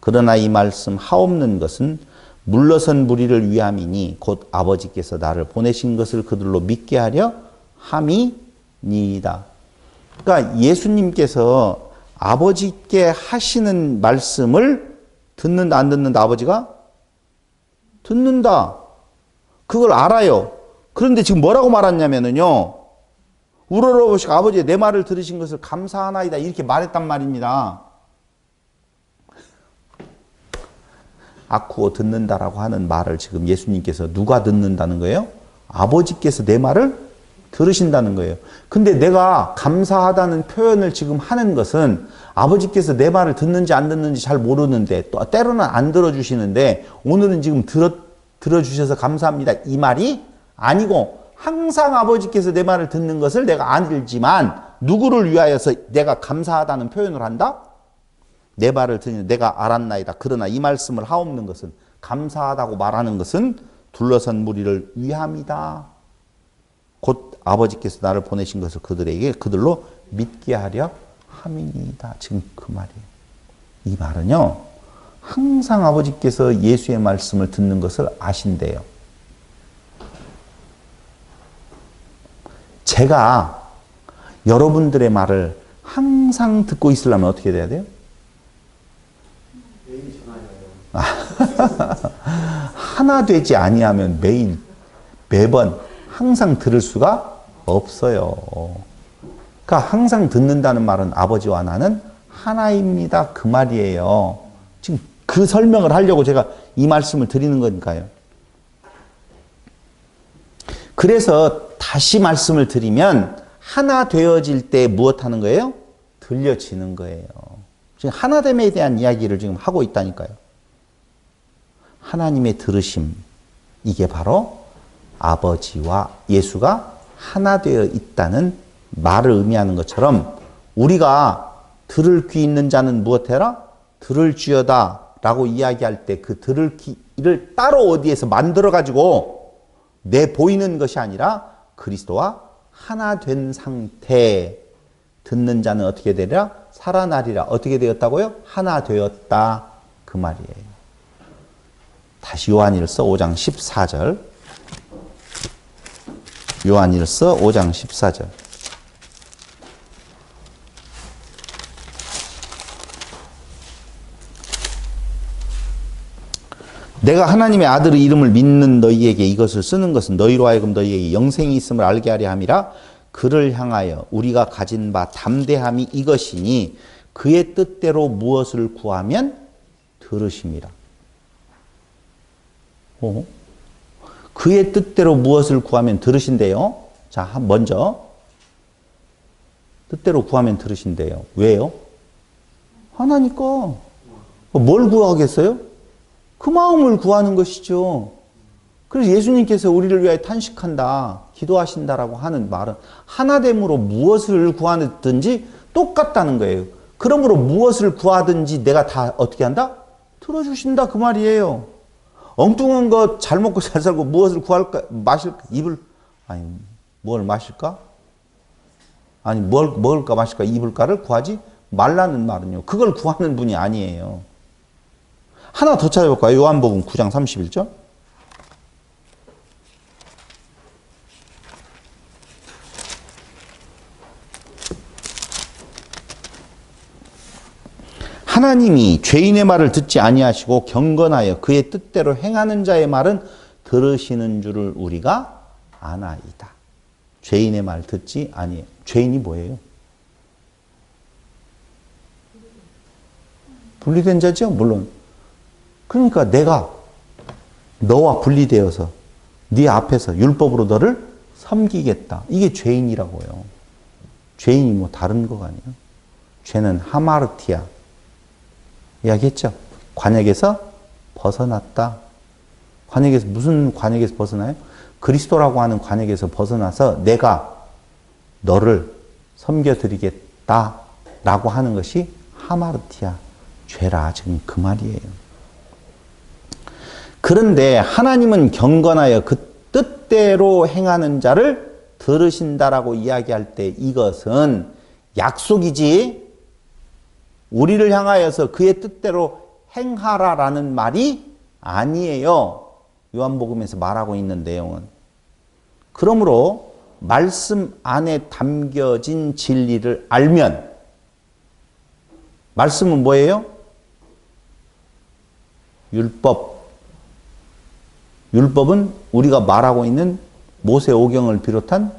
그러나 이 말씀 하옵는 것은 물러선 무리를 위함이니 곧 아버지께서 나를 보내신 것을 그들로 믿게 하려 함이니이다. 그러니까 예수님께서 아버지께 하시는 말씀을 듣는다 안 듣는다? 아버지가? 듣는다. 그걸 알아요. 그런데 지금 뭐라고 말했냐면요. 우러러보시고 아버지 내 말을 들으신 것을 감사하나이다 이렇게 말했단 말입니다. 아쿠어 듣는다라고 하는 말을 지금 예수님께서 누가 듣는다는 거예요? 아버지께서 내 말을 들으신다는 거예요. 근데 내가 감사하다는 표현을 지금 하는 것은 아버지께서 내 말을 듣는지 안 듣는지 잘 모르는데 또 때로는 안 들어주시는데 오늘은 지금 들어주셔서 감사합니다. 이 말이 아니고 항상 아버지께서 내 말을 듣는 것을 내가 알지만 누구를 위하여서 내가 감사하다는 표현을 한다? 내 말을 듣는 내가 알았나이다. 그러나 이 말씀을 하옵는 것은 감사하다고 말하는 것은 둘러선 무리를 위함이다. 곧 아버지께서 나를 보내신 것을 그들로 믿게 하려 함이니이다. 지금 그 말이에요. 이 말은요. 항상 아버지께서 예수의 말씀을 듣는 것을 아신대요. 제가 여러분들의 말을 항상 듣고 있으려면 어떻게 돼야 돼요? 하나 되지 아니하면 매번 항상 들을 수가 없어요. 그러니까 항상 듣는다는 말은 아버지와 나는 하나입니다. 그 말이에요. 지금 그 설명을 하려고 제가 이 말씀을 드리는 거니까요. 그래서 다시 말씀을 드리면 하나 되어질 때 무엇 하는 거예요? 들려지는 거예요. 지금 하나됨에 대한 이야기를 지금 하고 있다니까요. 하나님의 들으심, 이게 바로 아버지와 예수가 하나 되어 있다는 말을 의미하는 것처럼 우리가 들을 귀 있는 자는 무엇해라? 들을지어다 라고 이야기할 때 그 들을 귀를 따로 어디에서 만들어가지고 내보이는 것이 아니라 그리스도와 하나 된 상태 듣는 자는 어떻게 되리라? 살아나리라. 어떻게 되었다고요? 하나 되었다. 그 말이에요. 다시 요한일서 5장 14절. 요한일서 5장 14절. 내가 하나님의 아들의 이름을 믿는 너희에게 이것을 쓰는 것은 너희로 하여금 너희에게 영생이 있음을 알게 하려 함이라. 그를 향하여 우리가 가진 바 담대함이 이것이니 그의 뜻대로 무엇을 구하면 들으심이라. 그의 뜻대로 무엇을 구하면 들으신대요. 자, 먼저 뜻대로 구하면 들으신대요. 왜요? 하나니까. 뭘 구하겠어요? 그 마음을 구하는 것이죠. 그래서 예수님께서 우리를 위하여 탄식한다, 기도하신다라고 하는 말은 하나됨으로 무엇을 구하든지 똑같다는 거예요. 그러므로 무엇을 구하든지 내가 다 어떻게 한다? 들어주신다 그 말이에요. 엉뚱한 거 잘 먹고 잘 살고 무엇을 구할까? 마실까? 뭘 마실까? 아니 뭘 먹을까 마실까? 입을까를 구하지 말라는 말은요. 그걸 구하는 분이 아니에요. 하나 더 찾아볼까요? 요한복음 9장 31절. 하나님이 죄인의 말을 듣지 아니하시고 경건하여 그의 뜻대로 행하는 자의 말은 들으시는 줄을 우리가 아나이다. 죄인의 말 듣지 아니해요. 죄인이 뭐예요? 분리된 자죠, 물론. 그러니까 내가 너와 분리되어서 네 앞에서 율법으로 너를 섬기겠다. 이게 죄인이라고요. 죄인이 뭐 다른 거가 아니에요. 죄는 하마르티아. 이야기했죠. 관역에서 벗어났다. 관역에서 무슨 관역에서 벗어나요? 그리스도라고 하는 관역에서 벗어나서 내가 너를 섬겨드리겠다 라고 하는 것이 하마르티아. 죄라. 지금 그 말이에요. 그런데 하나님은 경건하여 그 뜻대로 행하는 자를 들으신다라고 이야기할 때 이것은 약속이지 우리를 향하여서 그의 뜻대로 행하라라는 말이 아니에요. 요한복음에서 말하고 있는 내용은. 그러므로 말씀 안에 담겨진 진리를 알면 말씀은 뭐예요? 율법. 율법은 우리가 말하고 있는 모세오경을 비롯한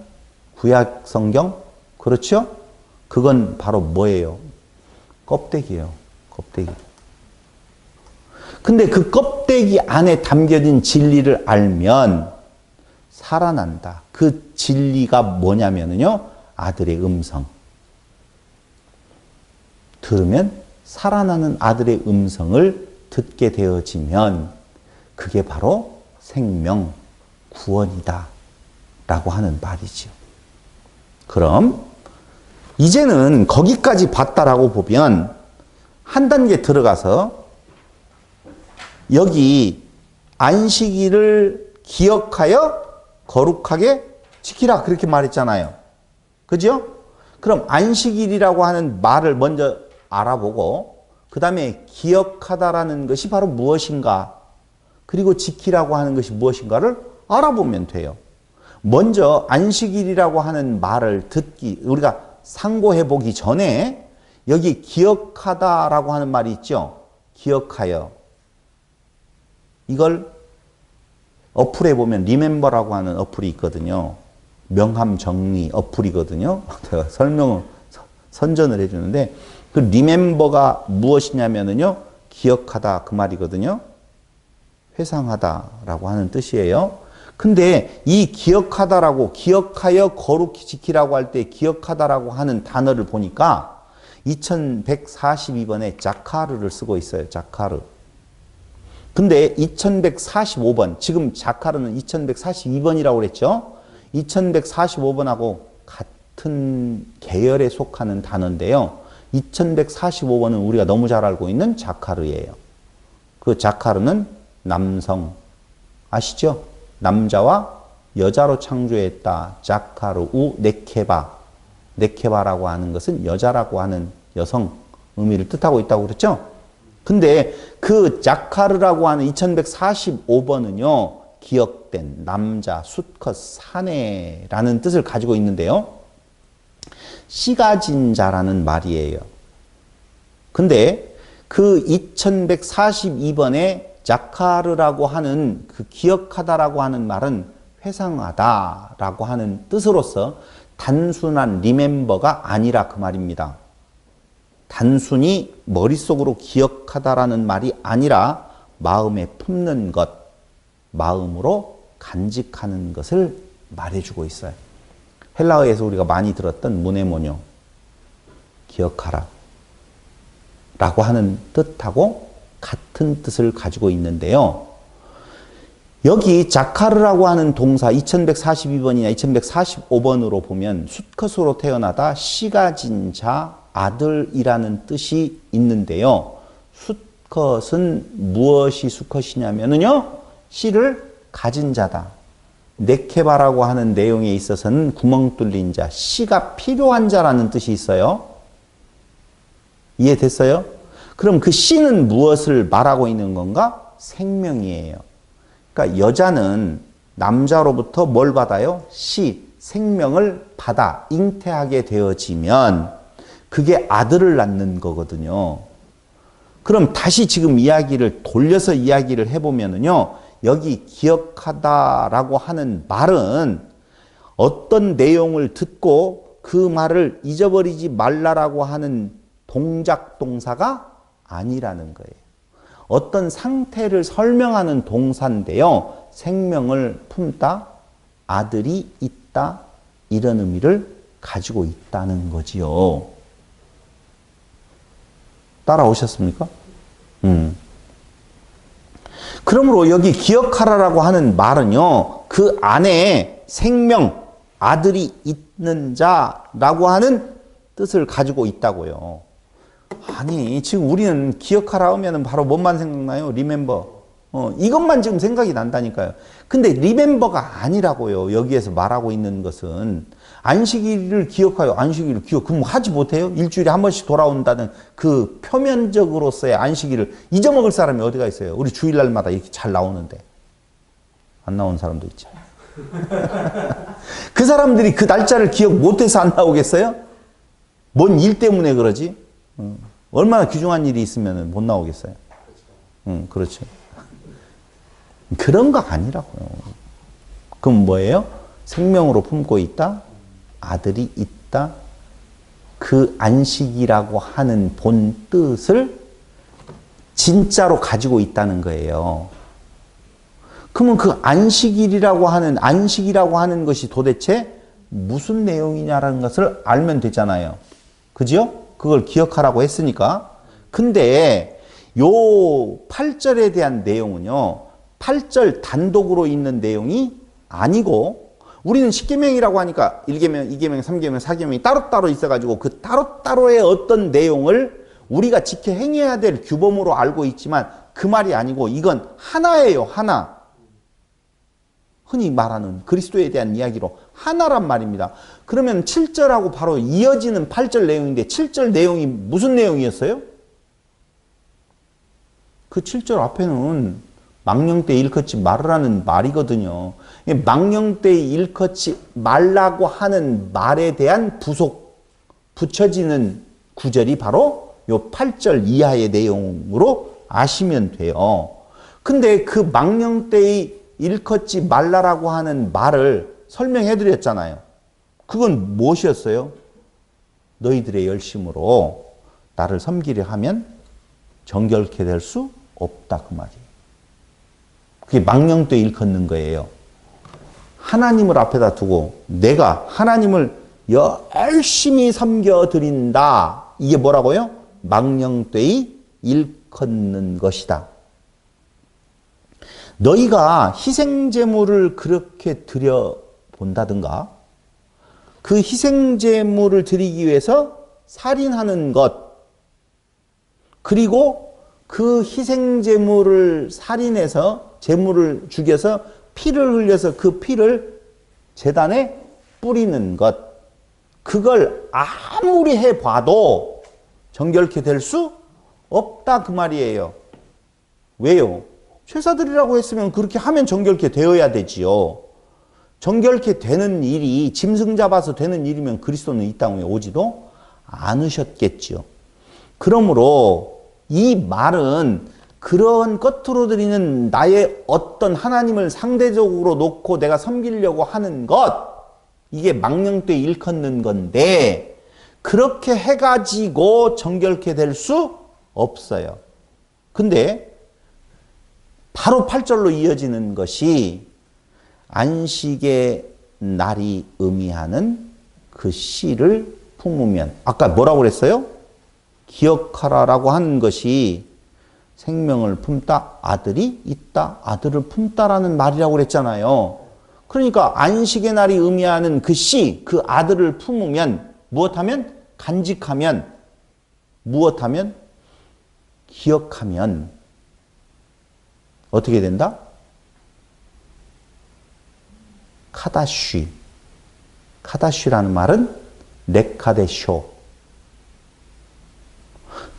구약 성경. 그렇죠? 그건 바로 뭐예요? 껍데기예요. 껍데기. 근데 그 껍데기 안에 담겨진 진리를 알면 살아난다. 그 진리가 뭐냐면요. 아들의 음성. 들으면 살아나는 아들의 음성을 듣게 되어지면 그게 바로 생명, 구원이다 라고 하는 말이죠. 그럼 이제는 거기까지 봤다라고 보면 한 단계 들어가서 여기 안식일을 기억하여 거룩하게 지키라 그렇게 말했잖아요. 그죠? 그럼 안식일이라고 하는 말을 먼저 알아보고 그 다음에 기억하다라는 것이 바로 무엇인가 그리고 지키라고 하는 것이 무엇인가를 알아보면 돼요. 먼저 안식일이라고 하는 말을 듣기 우리가 상고해 보기 전에 여기 기억하다라고 하는 말이 있죠. 기억하여. 이걸 어플에 보면 리멤버라고 하는 어플이 있거든요. 명함 정리 어플이거든요. 제가 선전을 해주는데 그 리멤버가 무엇이냐면요. 기억하다 그 말이거든요. 회상하다라고 하는 뜻이에요. 근데 이 기억하다라고 기억하여 거룩히 지키라고 할 때 기억하다라고 하는 단어를 보니까 2142번에 자카르를 쓰고 있어요. 자카르. 근데 2145번 지금 자카르는 2142번이라고 그랬죠. 2145번하고 같은 계열에 속하는 단어인데요. 2145번은 우리가 너무 잘 알고 있는 자카르예요. 그 자카르는 남성 아시죠? 남자와 여자로 창조했다. 자카르 우 네케바. 네케바라고 하는 것은 여자라고 하는 여성 의미를 뜻하고 있다고 그랬죠? 근데 그 자카르라고 하는 2145번은요. 기억된 남자, 수컷, 사내라는 뜻을 가지고 있는데요. 씨가 진 자라는 말이에요. 근데 그 2142번에 자카르라고 하는 그 기억하다라고 하는 말은 회상하다라고 하는 뜻으로서 단순한 리멤버가 아니라 그 말입니다. 단순히 머릿속으로 기억하다라는 말이 아니라 마음에 품는 것, 마음으로 간직하는 것을 말해주고 있어요. 헬라어에서 우리가 많이 들었던 무네모뇨, 기억하라 라고 하는 뜻하고 같은 뜻을 가지고 있는데요. 여기 자카르라고 하는 동사 2142번이나 2145번으로 보면 수컷으로 태어나다 씨가 진 자, 아들이라는 뜻이 있는데요. 수컷은 무엇이 수컷이냐면요. 씨를 가진 자다. 네케바라고 하는 내용에 있어서는 구멍 뚫린 자, 씨가 필요한 자라는 뜻이 있어요. 이해됐어요? 그럼 그 씨는 무엇을 말하고 있는 건가? 생명이에요. 그러니까 여자는 남자로부터 뭘 받아요? 씨, 생명을 받아 잉태하게 되어지면 그게 아들을 낳는 거거든요. 그럼 다시 지금 이야기를 돌려서 이야기를 해보면요. 여기 기억하다라고 하는 말은 어떤 내용을 듣고 그 말을 잊어버리지 말라라고 하는 동작 동사가 아니라는 거예요. 어떤 상태를 설명하는 동사인데요. 생명을 품다, 아들이 있다 이런 의미를 가지고 있다는 거지요. 따라오셨습니까? 그러므로 여기 기억하라라고 하는 말은요. 그 안에 생명, 아들이 있는 자라고 하는 뜻을 가지고 있다고요. 아니 지금 우리는 기억하라 하면 바로 뭔만 생각나요? 리멤버. 이것만 지금 생각이 난다니까요. 근데 리멤버가 아니라고요. 여기에서 말하고 있는 것은 안식일을 기억하여 안식일을 그럼 하지 못해요? 일주일에 한 번씩 돌아온다는 그 표면적으로서의 안식일을 잊어먹을 사람이 어디가 있어요? 우리 주일날마다 이렇게 잘 나오는데 안 나오는 사람도 있죠. 그 사람들이 그 날짜를 기억 못해서 안 나오겠어요? 뭔 일 때문에 그러지? 얼마나 귀중한 일이 있으면 못 나오겠어요? 그렇죠. 그런 거 아니라고요. 그럼 뭐예요? 생명으로 품고 있다? 아들이 있다? 그 안식이라고 하는 본 뜻을 진짜로 가지고 있다는 거예요. 그러면 그 안식이라고 하는 것이 도대체 무슨 내용이냐라는 것을 알면 되잖아요. 그죠? 그걸 기억하라고 했으니까. 근데 요 8절에 대한 내용은요. 8절 단독으로 있는 내용이 아니고 우리는 10계명이라고 하니까 1계명, 2계명, 3계명, 4계명이 따로따로 있어가지고 그 따로따로의 어떤 내용을 우리가 지켜 행해야 될 규범으로 알고 있지만 그 말이 아니고 이건 하나예요. 하나. 흔히 말하는 그리스도에 대한 이야기로 하나란 말입니다. 그러면 7절하고 바로 이어지는 8절 내용인데 7절 내용이 무슨 내용이었어요? 그 7절 앞에는 망령때 일컫지 말으라는 말이거든요. 망령때 일컫지 말라고 하는 말에 대한 붙여지는 구절이 바로 요 8절 이하의 내용으로 아시면 돼요. 근데 그 망령때의 일컫지 말라라고 하는 말을 설명해 드렸잖아요. 그건 무엇이었어요? 너희들의 열심으로 나를 섬기려 하면 정결케 될 수 없다 그 말이에요. 그게 망령때 일컫는 거예요. 하나님을 앞에다 두고 내가 하나님을 열심히 섬겨드린다. 이게 뭐라고요? 망령때의 일컫는 것이다. 너희가 희생제물을 그렇게 드려본다든가 그 희생제물을 드리기 위해서 살인하는 것 그리고 그 희생제물을 살인해서 제물을 죽여서 피를 흘려서 그 피를 제단에 뿌리는 것 그걸 아무리 해봐도 정결케 될 수 없다 그 말이에요. 왜요? 제사드리라고 했으면 그렇게 하면 정결케 되어야 되지요. 정결케 되는 일이 짐승 잡아서 되는 일이면 그리스도는 이 땅에 오지도 않으셨겠지요. 그러므로 이 말은 그런 겉으로 드리는 나의 어떤 하나님을 상대적으로 놓고 내가 섬기려고 하는 것 이게 망령때 일컫는 건데 그렇게 해가지고 정결케 될 수 없어요. 근데 바로 8절로 이어지는 것이 안식의 날이 의미하는 그 씨를 품으면 아까 뭐라고 그랬어요? 기억하라라고 하는 것이 생명을 품다, 아들이 있다, 아들을 품다라는 말이라고 그랬잖아요. 그러니까 안식의 날이 의미하는 그 씨, 그 아들을 품으면 무엇하면? 간직하면 무엇하면? 기억하면 어떻게 된다? 카다쉬. 카다쉬라는 말은 레카데쇼.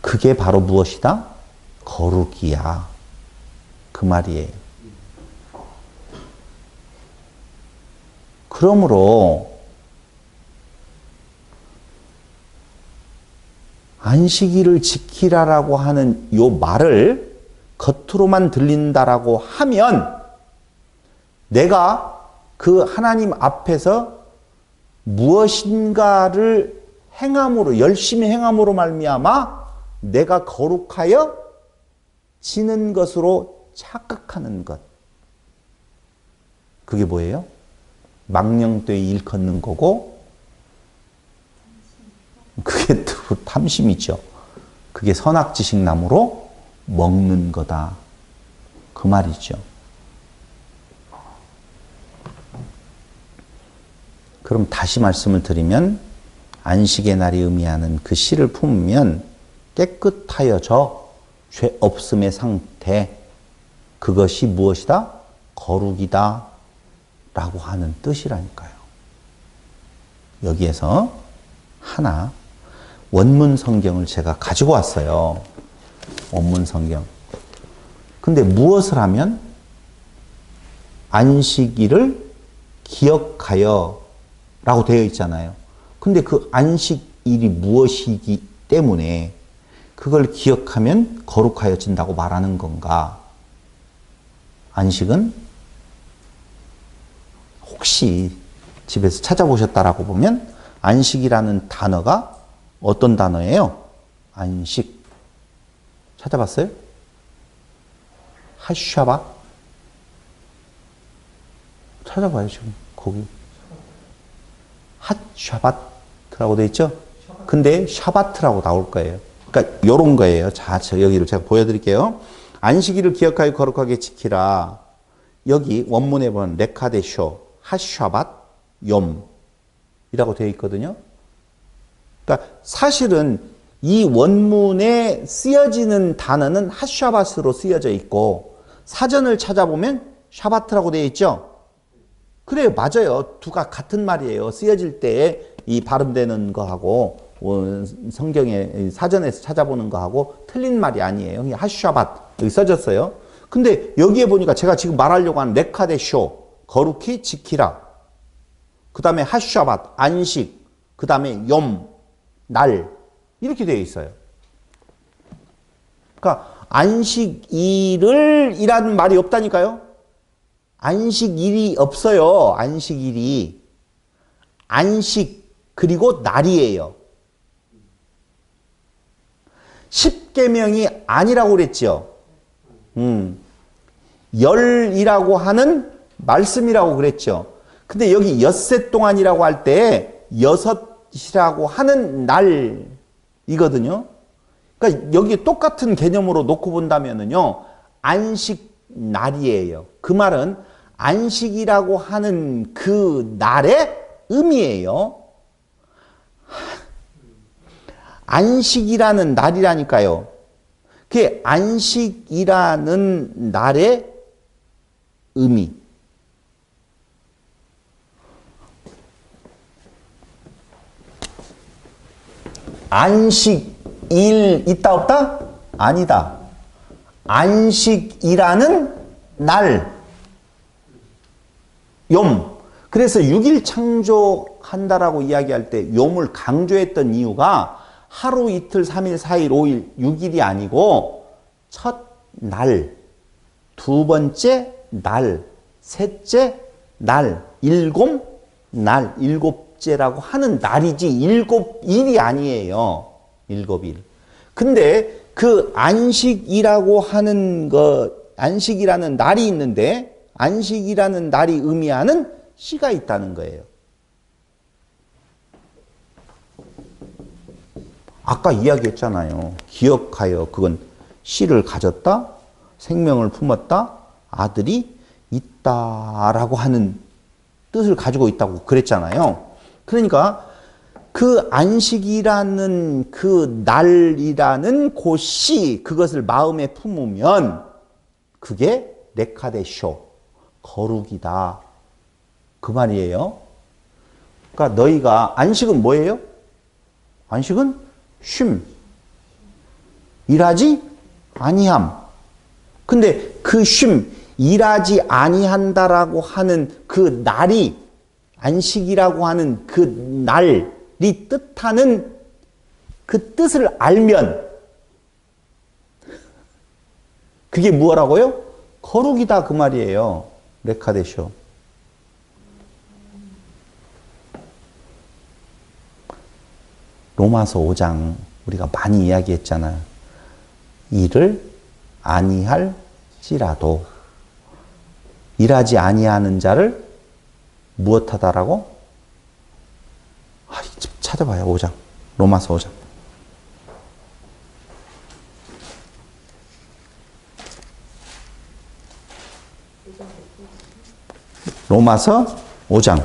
그게 바로 무엇이다? 거룩이야. 그 말이에요. 그러므로 안식일을 지키라라고 하는 요 말을 겉으로만 들린다라고 하면 내가 그 하나님 앞에서 무엇인가를 행함으로 열심히 행함으로 말미암아 내가 거룩하여 지는 것으로 착각하는 것. 그게 뭐예요? 망령되이 일컫는 거고 그게 또 탐심이죠. 그게 선악지식나무로 먹는 거다. 그 말이죠. 그럼 다시 말씀을 드리면 안식의 날이 의미하는 그 씨를 품으면 깨끗하여져 죄 없음의 상태 그것이 무엇이다? 거룩이다 라고 하는 뜻이라니까요. 여기에서 하나 원문 성경을 제가 가지고 왔어요. 원문 성경. 근데 무엇을 하면 안식일을 기억하여 라고 되어 있잖아요. 근데 그 안식일이 무엇이기 때문에 그걸 기억하면 거룩하여진다고 말하는 건가? 안식은 혹시 집에서 찾아보셨다라고 보면 안식이라는 단어가 어떤 단어예요? 안식. 찾아봤어요? 핫샤바? 찾아봐요, 지금. 거기. 핫샤바트라고 되어 있죠? 근데 샤바트라고 나올 거예요. 그러니까 요런 거예요. 자, 여기를 제가 보여드릴게요. 안식일을 기억하여 거룩하게 지키라. 여기 원문에 보면 레카데쇼, 핫샤밧, 욤이라고 되어 있거든요. 그러니까 사실은 이 원문에 쓰여지는 단어는 핫샤밧으로 쓰여져 있고 사전을 찾아보면 샤바트라고 되어 있죠. 그래요, 맞아요. 두가 같은 말이에요. 쓰여질 때 이 발음되는 거하고 성경에 사전에서 찾아보는 거하고 틀린 말이 아니에요. 핫샤밧 여기 써졌어요. 근데 여기에 보니까 제가 지금 말하려고 하는 레카데쇼 거룩히 지키라. 그 다음에 핫샤밧 안식. 그 다음에 욤 날 이렇게 되어 있어요. 그러니까 안식일을 이라는 말이 없다니까요. 안식일이 없어요. 안식일이. 안식 그리고 날이에요. 십계명이 아니라고 그랬죠. 열이라고 하는 말씀이라고 그랬죠. 근데 여기 엿새 동안이라고 할 때 여섯이라고 하는 날이거든요. 그러니까 여기 똑같은 개념으로 놓고 본다면은요. 안식 날이에요. 그 말은 안식이라고 하는 그 날의 의미예요. 안식이라는 날이라니까요. 그게 안식이라는 날의 의미. 안식일 있다 없다? 아니다. 안식이라는 날. 욤. 그래서 6일 창조한다라고 이야기할 때 욤을 강조했던 이유가 하루, 이틀, 3일, 4일, 5일, 6일이 아니고 첫 날, 두 번째 날, 셋째 날, 일곱째라고 하는 날이지 일곱 일이 아니에요. 일곱 일. 근데 그 안식이라고 하는 안식이라는 날이 있는데 안식이라는 날이 의미하는 시가 있다는 거예요. 아까 이야기했잖아요. 기억하여 그건 씨를 가졌다, 생명을 품었다, 아들이 있다라고 하는 뜻을 가지고 있다고 그랬잖아요. 그러니까 그 안식이라는 그 날이라는 그 씨, 그것을 마음에 품으면 그게 레카데쇼, 거룩이다. 그 말이에요. 그러니까 너희가 안식은 뭐예요? 안식은 쉼. 일하지 아니함. 근데 그 쉼, 일하지 아니한다라고 하는 그 날이 안식이라고 하는 그 날이 뜻하는 그 뜻을 알면 그게 뭐라고요? 거룩이다 그 말이에요. 레카데쇼. 로마서 5장 우리가 많이 이야기했잖아요. 일을 아니할지라도 일하지 아니하는 자를 무엇하다라고? 찾아봐요. 5장. 로마서 5장. 로마서 5장.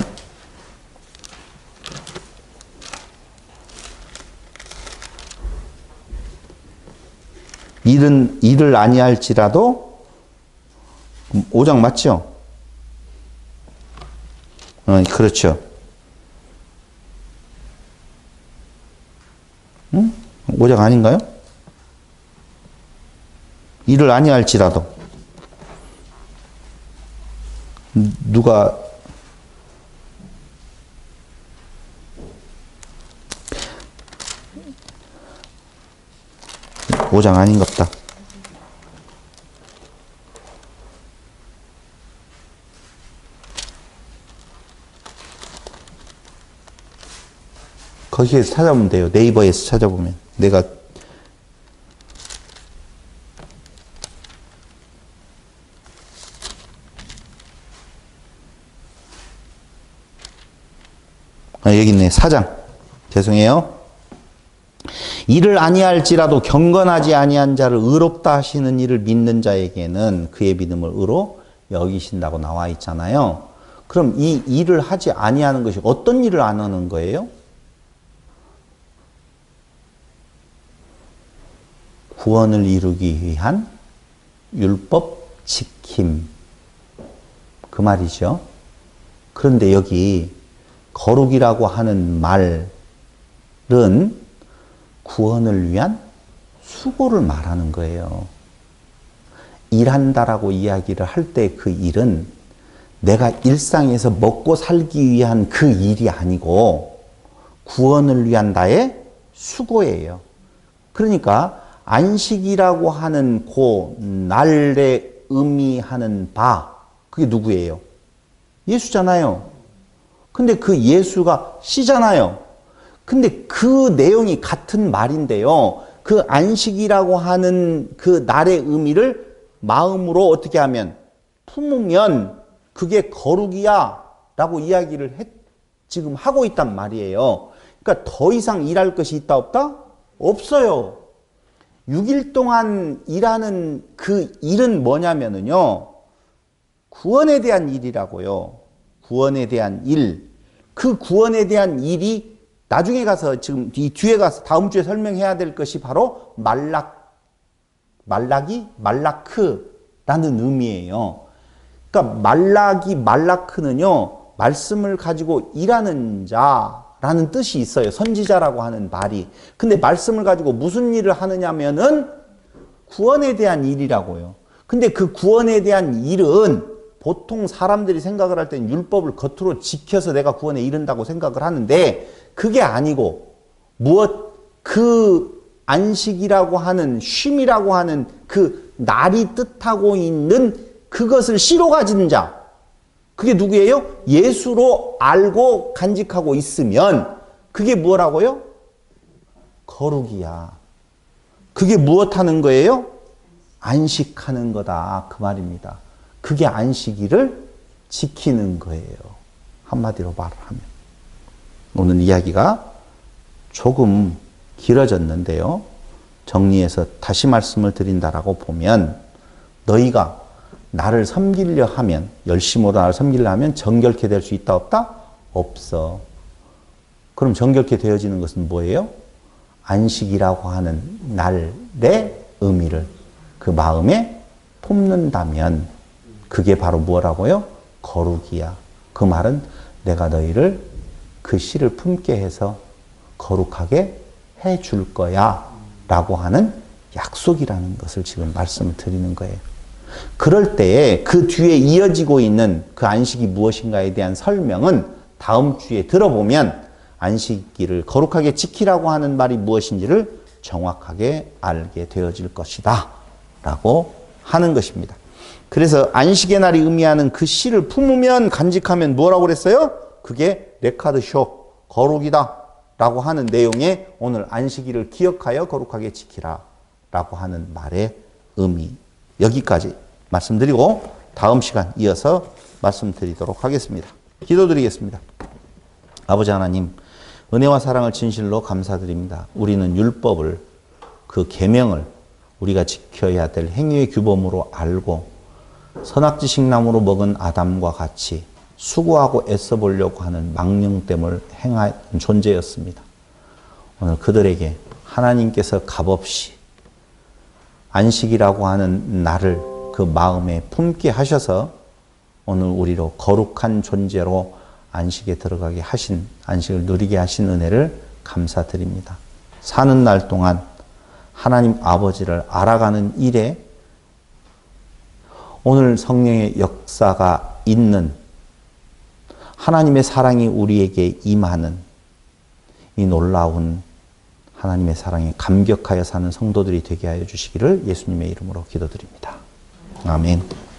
일을 아니할지라도 5장 맞죠? 그렇죠. 응? 5장 아닌가요? 이를 아니할지라도 누가 5장 아닌갑다. 거기에서 찾아보면 돼요. 네이버에서 찾아보면. 내가 여기 있네. 4장. 죄송해요. 이를 아니할지라도 경건하지 아니한 자를 의롭다 하시는 이를 믿는 자에게는 그의 믿음을 의로 여기신다고 나와 있잖아요. 그럼 이 일을 하지 아니하는 것이 어떤 일을 안 하는 거예요? 구원을 이루기 위한 율법 지킴. 그 말이죠. 그런데 여기 거룩이라고 하는 말은 구원을 위한 수고를 말하는 거예요. 일한다라고 이야기를 할 때 그 일은 내가 일상에서 먹고 살기 위한 그 일이 아니고 구원을 위한 나의 수고예요. 그러니까 안식이라고 하는 그 날에 의미하는 바, 그게 누구예요? 예수잖아요. 근데 그 예수가 씨잖아요. 근데 그 내용이 같은 말인데요. 그 안식이라고 하는 그 날의 의미를 마음으로 어떻게 하면 품으면 그게 거룩이야 라고 이야기를 지금 하고 있단 말이에요. 그러니까 더 이상 일할 것이 있다 없다? 없어요. 6일 동안 일하는 그 일은 뭐냐면요. 구원에 대한 일이라고요. 구원에 대한 일. 그 구원에 대한 일이 나중에 가서 지금 이 뒤에 가서 다음 주에 설명해야 될 것이 바로 말라크라는 의미예요. 그러니까 말라크는요. 말씀을 가지고 일하는 자라는 뜻이 있어요. 선지자라고 하는 말이. 근데 말씀을 가지고 무슨 일을 하느냐면은 구원에 대한 일이라고요. 근데 그 구원에 대한 일은 보통 사람들이 생각을 할 때는 율법을 겉으로 지켜서 내가 구원에 이른다고 생각을 하는데 그게 아니고 그 안식이라고 하는 쉼이라고 하는 그 날이 뜻하고 있는 그것을 씨로 가진 자. 그게 누구예요? 예수로 알고 간직하고 있으면 그게 뭐라고요? 거룩이야. 그게 무엇하는 거예요? 안식하는 거다. 그 말입니다. 그게 안식일을 지키는 거예요. 한마디로 말을 하면. 오늘 이야기가 조금 길어졌는데요. 정리해서 다시 말씀을 드린다라고 보면 너희가 나를 섬기려 하면 열심으로 나를 섬기려 하면 정결케 될 수 있다 없다? 없어. 그럼 정결케 되어지는 것은 뭐예요? 안식이라고 하는 날의 의미를 그 마음에 품는다면 그게 바로 뭐라고요? 거룩이야. 그 말은 내가 너희를 그 씨를 품게 해서 거룩하게 해줄 거야 라고 하는 약속이라는 것을 지금 말씀을 드리는 거예요. 그럴 때에 그 뒤에 이어지고 있는 그 안식이 무엇인가에 대한 설명은 다음 주에 들어보면 안식일을 거룩하게 지키라고 하는 말이 무엇인지를 정확하게 알게 되어질 것이다 라고 하는 것입니다. 그래서 안식의 날이 의미하는 그 씨를 품으면 간직하면 뭐라고 그랬어요? 그게 레카드쇼, 거룩이다 라고 하는 내용의 오늘 안식일을 기억하여 거룩하게 지키라 라고 하는 말의 의미. 여기까지 말씀드리고 다음 시간 이어서 말씀드리도록 하겠습니다. 기도드리겠습니다. 아버지 하나님, 은혜와 사랑을 진실로 감사드립니다. 우리는 율법을, 그 계명을 우리가 지켜야 될 행위의 규범으로 알고 선악지식나무로 먹은 아담과 같이 수고하고 애써 보려고 하는 망령됨을 행한 존재였습니다. 오늘 그들에게 하나님께서 값없이 안식이라고 하는 날을 그 마음에 품게 하셔서 오늘 우리로 거룩한 존재로 안식에 들어가게 하신, 안식을 누리게 하신 은혜를 감사드립니다. 사는 날 동안 하나님 아버지를 알아가는 일에 오늘 성령의 역사가 있는, 하나님의 사랑이 우리에게 임하는 이 놀라운 하나님의 사랑에 감격하여 사는 성도들이 되게 하여 주시기를 예수님의 이름으로 기도드립니다. 아멘.